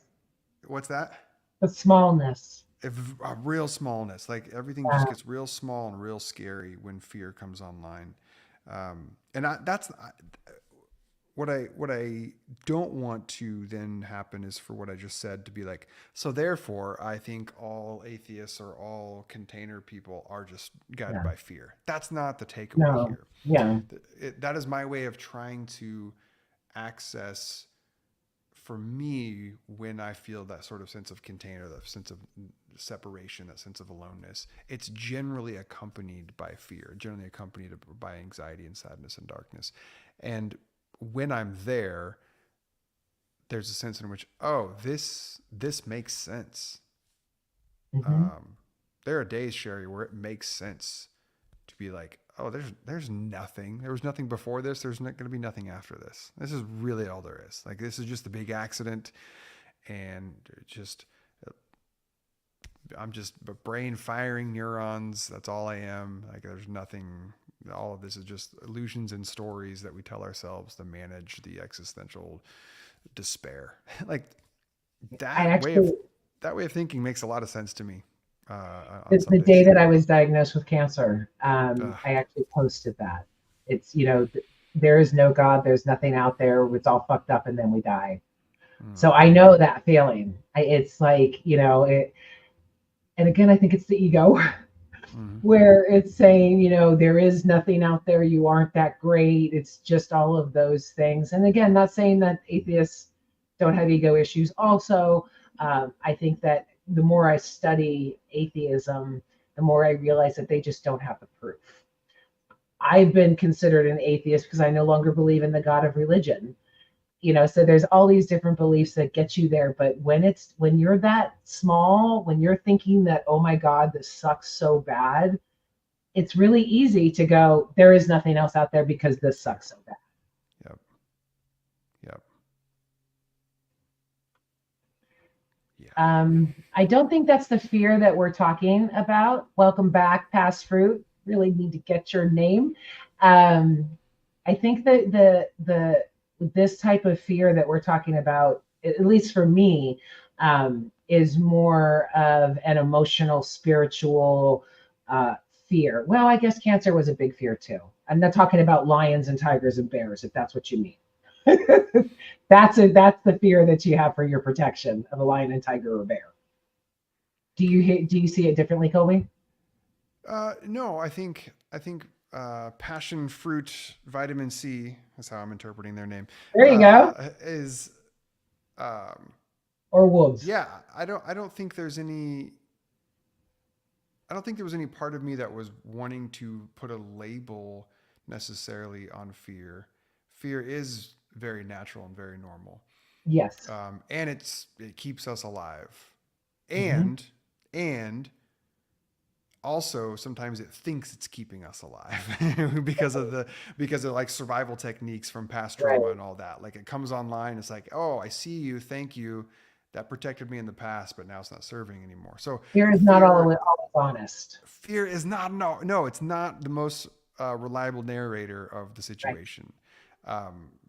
What's that?
The smallness.
A real smallness. Like everything just gets real small and real scary when fear comes online. That's what I don't want to then happen is for what I just said to be like, so therefore I think all atheists or all container people are just guided
Yeah.
by fear. That's not the takeaway
No.
here.
Yeah.
That is my way of trying to access, for me, when I feel that sort of sense of container, that sense of separation, that sense of aloneness, it's generally accompanied by fear, generally accompanied by anxiety and sadness and darkness. And when I'm there, there's a sense in which, oh, this makes sense.
Mm-hmm.
There are days, Sherry, where it makes sense to be like, oh, there's nothing. There was nothing before this. There's not going to be nothing after this. This is really all there is. Like this is just a big accident, and just I'm just brain firing neurons. That's all I am. Like there's nothing. All of this is just illusions and stories that we tell ourselves to manage the existential despair. Like
I
that way of
actually,
thinking makes a lot of sense to me. On some
the
days.
day that I was diagnosed with cancer,
Ugh.
I actually posted that. It's, there is no God, there's nothing out there, it's all fucked up, and then we die. So I know that feeling. It's like, and again, I think it's the ego
Mm-hmm.
where it's saying, there is nothing out there, you aren't that great. It's just all of those things. And again, not saying that atheists don't have ego issues. Also, I think that the more I study atheism, the more I realize that they just don't have the proof. I've been considered an atheist because I no longer believe in the God of religion. So there's all these different beliefs that get you there, but when you're that small, when you're thinking that, oh my God, this sucks so bad, it's really easy to go, there is nothing else out there because this sucks so bad.
Yeah.
I don't think that's the fear that we're talking about. Welcome back, Past Fruit. Really need to get your name. Um, I think that the this type of fear that we're talking about, at least for me, is more of an emotional, spiritual fear. Well, I guess cancer was a big fear too. I'm not talking about lions and tigers and bears, if that's what you mean. That's the fear that you have for your protection of a lion and tiger or bear. Do you see it differently, Colby?
No, I think passion fruit vitamin C, that's how I'm interpreting their name,
There you go.
is um,
Or wolves.
yeah. I don't think there was any part of me that was wanting to put a label necessarily on fear. Fear is very natural and very normal,
Yes.
and it keeps us alive,
Hmm.
and and also sometimes it thinks it's keeping us alive because of like survival techniques from past trauma
Right.
and all that. Like it comes online, it's like, oh, I see you, thank you, that protected me in the past, but now it's not serving anymore. So
Fear is not
fear
always honest.
fear is not, no, it's not the most reliable narrator of the
Right.
situation.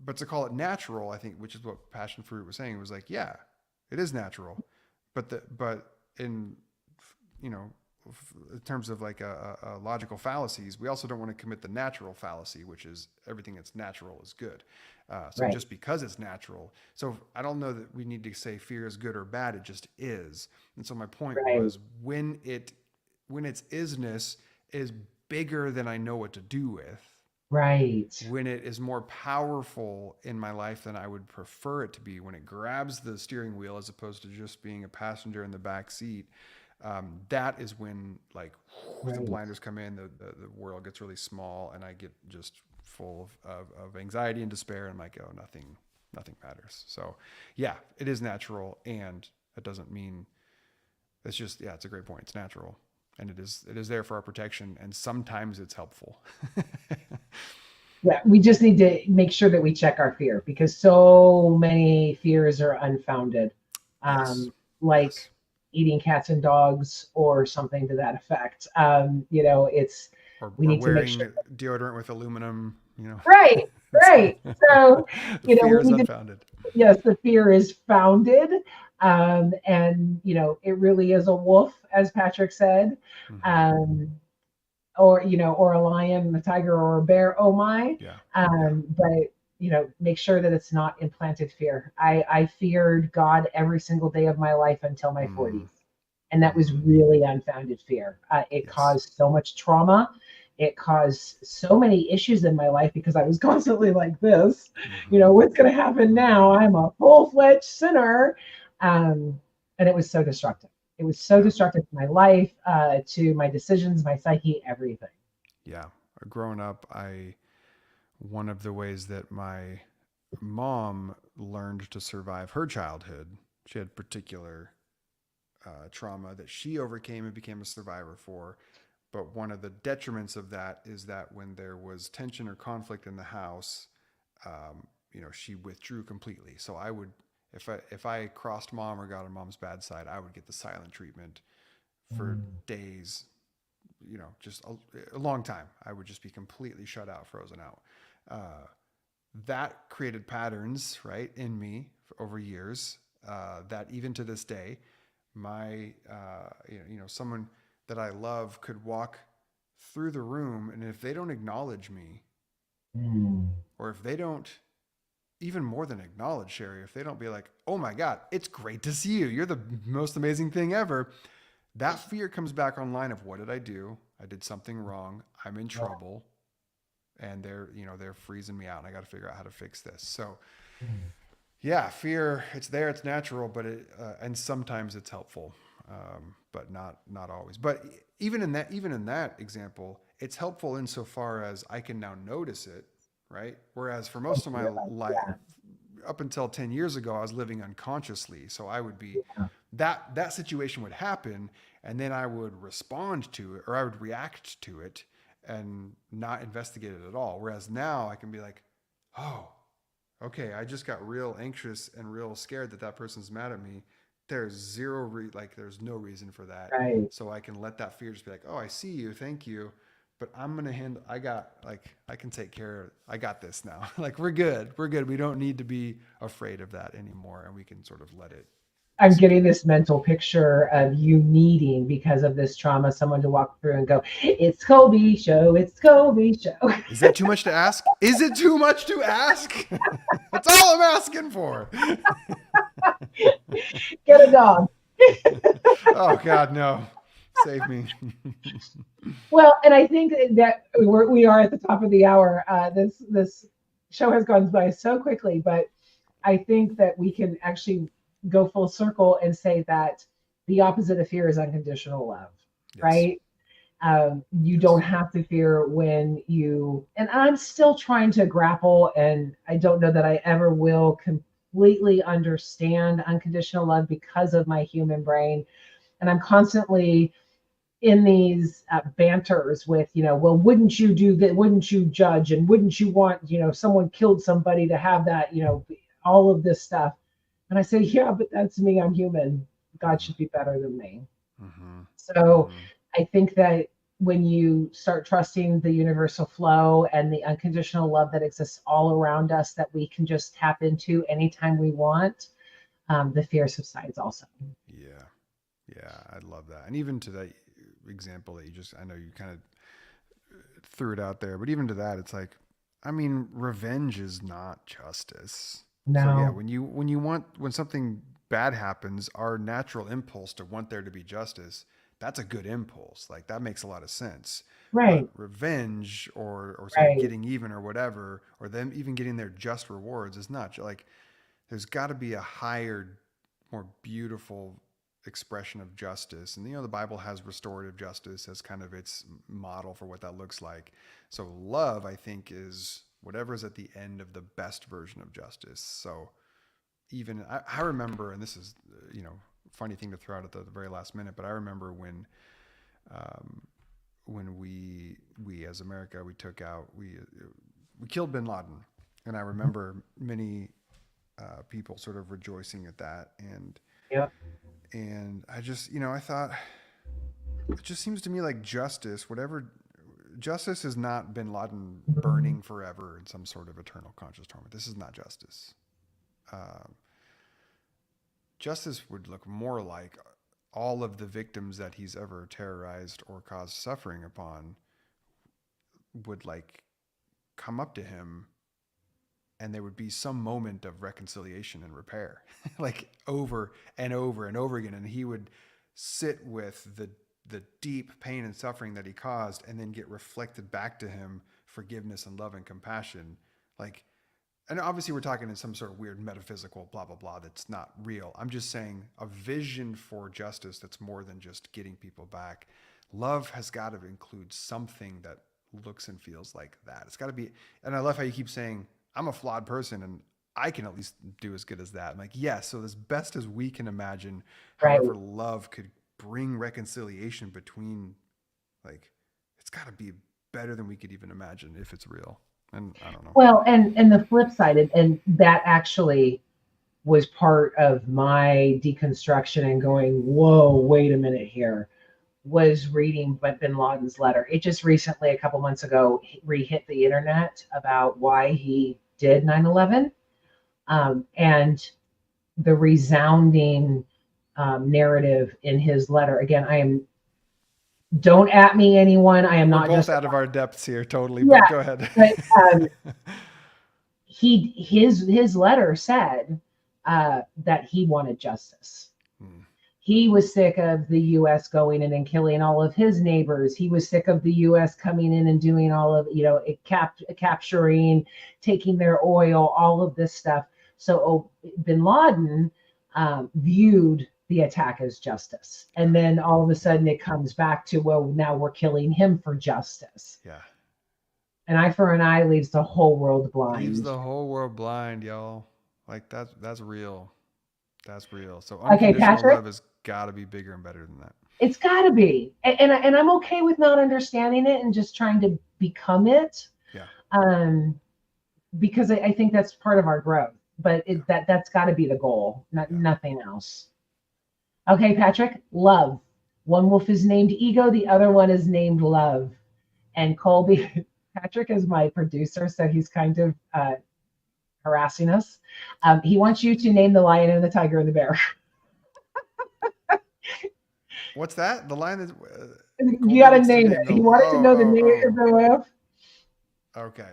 But to call it natural, I think, which is what passion fruit was saying, was like, yeah, it is natural, but in, you know, in terms of like a logical fallacies, we also don't want to commit the natural fallacy, which is everything that's natural is good. So
Right.
just because it's natural, so I don't know that we need to say fear is good or bad. It just is. And so my point
Right.
was, when its isness is bigger than I know what to do with,
Right.
when it is more powerful in my life than I would prefer it to be, when it grabs the steering wheel as opposed to just being a passenger in the back seat, that is when like the
Right.
blinders come in, the world gets really small, and I get just full of anxiety and despair. And I'm like, oh, nothing matters. So yeah, it is natural, and it doesn't mean it's just, yeah, it's a great point. It's natural, and it is there for our protection, and sometimes it's helpful.
Yeah. We just need to make sure that we check our fear because so many fears are unfounded.
Yes,
Like
yes.
eating cats and dogs or something to that effect. It's we
Or
need to make sure.
wearing deodorant with aluminum,
Right, right. So,
the fear
we
is
need to,
unfounded.
yes, the fear is founded. And, it really is a wolf, as Patrick said,
Hmm.
um, or a lion, a tiger, or a bear. Oh my.
Yeah, yeah.
But, make sure that it's not implanted fear. I feared God every single day of my life until my
Mm,
40s. And that was
mm,
really unfounded fear. It
yes.
caused so much trauma. It caused so many issues in my life because I was constantly like this.
Hmm.
What's going to happen now?
Hmm.
I'm a full-fledged sinner. And it was so destructive. It was so
Yeah,
destructive to my life, to my decisions, my psyche, everything.
yeah. Growing up, one of the ways that my mom learned to survive her childhood, she had particular trauma that she overcame and became a survivor for. But one of the detriments of that is that when there was tension or conflict in the house, she withdrew completely. So I would, if I crossed mom or got on mom's bad side, I would get the silent treatment for
Mm.
days. Just a long time. I would just be completely shut out, frozen out. Uh, that created patterns, right, in me over years. That even to this day, my someone that I love could walk through the room, and if they don't acknowledge me,
Mm.
or if they don't, even more than acknowledge Sherry, if they don't be like, oh my God, it's great to see you, you're the most amazing thing ever, that fear comes back online of, what did I do? I did something wrong, I'm in
Yeah.
trouble, and they're freezing me out, and I got to figure out how to fix this. So
Mm.
yeah, fear, it's there, it's natural, but and sometimes it's helpful, but not always. But even in that example, it's helpful insofar as I can now notice it, right? Whereas for most of my life,
Yeah.
up until 10 years ago, I was living unconsciously. So I would be,
Yeah.
that situation would happen, and then I would respond to it, or I would react to it and not investigate it at all. Whereas now I can be like, oh, okay, I just got real anxious and real scared that person's mad at me. there's there's no reason for that.
Right.
So I can let that fear just be like, oh, I see you, thank you, but I'm gonna handle. I can take care of. I got this now. Like we're good. We're good. We don't need to be afraid of that anymore, and we can sort of let it
I'm getting
disappear.
this mental picture of you needing, because of this trauma, someone to walk through and go, "It's Colby show. It's Colby show."
Is that too much to ask? Is it too much to ask? That's all I'm asking for.
Get a dog.
Oh God, no! Save me.
Well, and I think that we are at the top of the hour. This show has gone by so quickly, but I think that we can actually go full circle and say that the opposite of fear is unconditional love,
Yes.
right? You don't
Yes.
have to fear when you, and I'm still trying to grapple, and I don't know that I ever will completely understand unconditional love because of my human brain. And I'm constantly in these banters with, well, wouldn't you do that? Wouldn't you judge? And wouldn't you want, someone killed somebody to have that, all of this stuff. And I say, yeah, but that's me. I'm human. God
Mm-hmm.
should be better than me.
Mm-hmm.
So
Mm-hmm.
I think that when you start trusting the universal flow and the unconditional love that exists all around us that we can just tap into anytime we want, the fear subsides also.
Yeah. Yeah. I love that. And even to that example that I know you kind of threw it out there, but even to that, it's like, I mean, revenge is not justice. So yeah,
No,
when something bad happens, our natural impulse to want there to be justice, that's a good impulse. Like that makes a lot of sense. But
right,
revenge or sort of
right,
getting even or whatever, or them even getting their just rewards is not like there's got to be a higher, more beautiful expression of justice. And the Bible has restorative justice as kind of its model for what that looks like. So love, I think, is whatever is at the end of the best version of justice. So even I remember, and this is funny thing to throw out at the very last minute, but I remember um, when we as America we killed Bin Laden, and I remember many people sort of rejoicing at that,
yep,
and I just I thought it just seems to me like justice has not Bin Laden burning forever in some sort of eternal conscious torment. This is not justice. Um, Justice would look more like all of the victims that he's ever terrorized or caused suffering upon would like come up to him, and there would be some moment of reconciliation and repair like over and over and over again, and he would sit with the deep pain and suffering that he caused and then get reflected back to him forgiveness and love and compassion. Like, and obviously we're talking in some sort of weird metaphysical blah blah blah that's not real. I'm just saying a vision for justice that's more than just getting people back. Love has got to include something that looks and feels like that. It's got to be. And I love how you keep saying I'm a flawed person and I can at least do as good as that. I'm like, yes, so as best as we can imagine,
right.
however love could bring reconciliation between, like, it's got to be better than we could even imagine if it's real. And I don't know.
Well, and the flip side, and that actually was part of my deconstruction and going, whoa, wait a minute here, was reading Bin Laden's letter. It just recently, a couple months ago, re-hit the internet about why he did 9/11, and the resounding narrative in his letter. Again, I am, don't at me anyone. I am
We're
not
both
just,
out of our depths here, totally.
yeah,
But go ahead.
but his letter said that he wanted justice.
Hmm.
He was sick of the U.S. going in and killing all of his neighbors. He was sick of the U.S. coming in and doing all of, capturing, taking their oil, all of this stuff. So Bin Laden viewed the attack as justice.
Yeah.
And then all of a sudden it comes back to, well, now we're killing him for justice.
Yeah.
An eye for an eye leaves the whole world
Leaves
blind.
the whole world blind, y'all. Like that's real. That's real. So
Okay,
unconditional
Patrick,
love has got to be bigger and better than that.
it's got to be. And I'm okay with not understanding it and just trying to become it.
Yeah.
Um, because I think that's part of our growth. But
Yeah.
that's got to be the goal,
Yeah.
nothing else. Okay, Patrick, love. One wolf is named Ego, the other one is named Love. And Colby, Patrick is my producer, so he's kind of harassing us. He wants you to name the lion and the tiger and the bear.
What's that? The line is
You
Colby
got to
wants to
name it.
name the.
He wanted to know the name of the wolf.
Okay.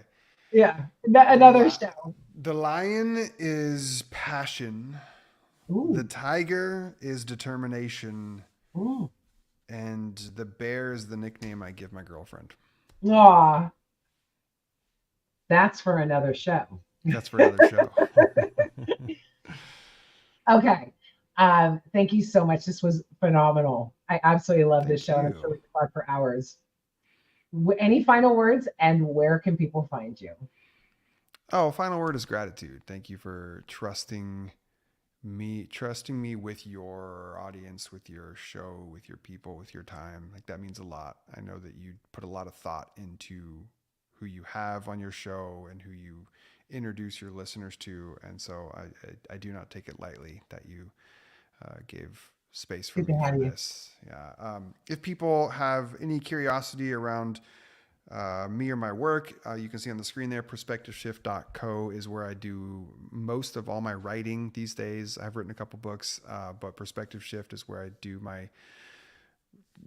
Yeah,
The
another show.
the lion is passion. The
Ooh.
tiger is determination,
Ooh.
and the bear is the nickname I give my girlfriend.
Aw, that's for another show.
That's for another show.
Okay. Thank you so much. This was phenomenal. I absolutely love this
Thank
show, and I'm sure
you.
we could talk for hours. Any final words, and where can people find you?
Oh, final word is gratitude. Thank you for trusting me with your audience, with your show, with your people, with your time. Like that means a lot. I know that you put a lot of thought into who you have on your show and who you introduce your listeners to, and so I do not take it lightly that you gave space for
Good to
me
have
for
you.
this. Yeah. If people have any curiosity around me or my work, you can see on the screen there, perspectiveshift.co is where I do most of all my writing these days. I've written a couple books, but Perspective Shift is where I do my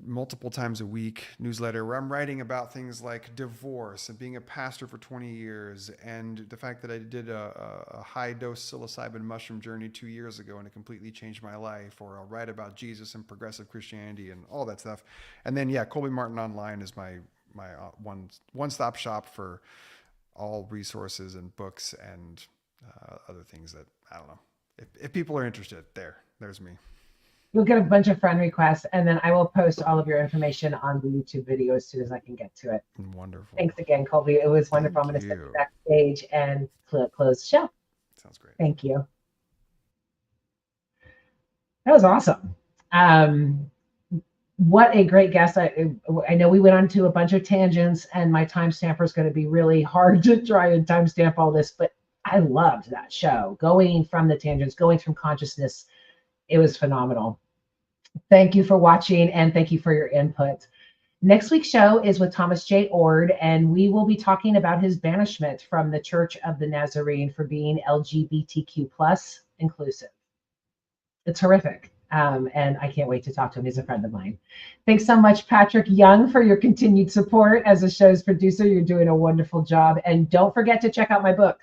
multiple times a week newsletter where I'm writing about things like divorce and being a pastor for 20 years and the fact that I did a high dose psilocybin mushroom journey 2 years ago and it completely changed my life. Or I'll write about Jesus and progressive Christianity and all that stuff. And then, yeah, Colby Martin Online is my one-stop shop for all resources and books and other things that, I don't know. If people are interested, there's me.
You'll get a bunch of friend requests, and then I will post all of your information on the YouTube video as soon as I can get to it.
Wonderful.
Thanks again, Colby. It was wonderful. I'm
Thank
going to send you
you.
backstage and close the show.
Sounds great.
Thank you. That was awesome. What a great guest. I know we went on to a bunch of tangents, and my timestamper is going to be really hard to try and timestamp all this, but I loved that show. Going from the tangents, going from consciousness, it was phenomenal. Thank you for watching, and thank you for your input. Next week's show is with Thomas J. Ord, and we will be talking about his banishment from the Church of the Nazarene for being LGBTQ plus inclusive. It's horrific. And I can't wait to talk to him. He's a friend of mine. Thanks so much, Patrick Young, for your continued support as a show's producer. You're doing a wonderful job. And don't forget to check out my book.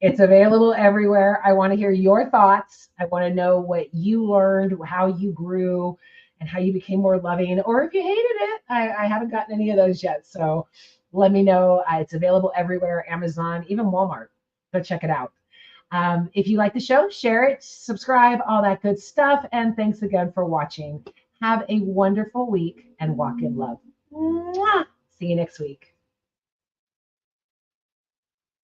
It's available everywhere. I want to hear your thoughts. I want to know what you learned, how you grew, and how you became more loving, or if you hated it. I haven't gotten any of those yet. So let me know. It's available everywhere, Amazon, even Walmart. Go check it out. If you like the show, share it, subscribe, all that good stuff. And thanks again for watching. Have a wonderful week and walk in love. Mwah! See you next week.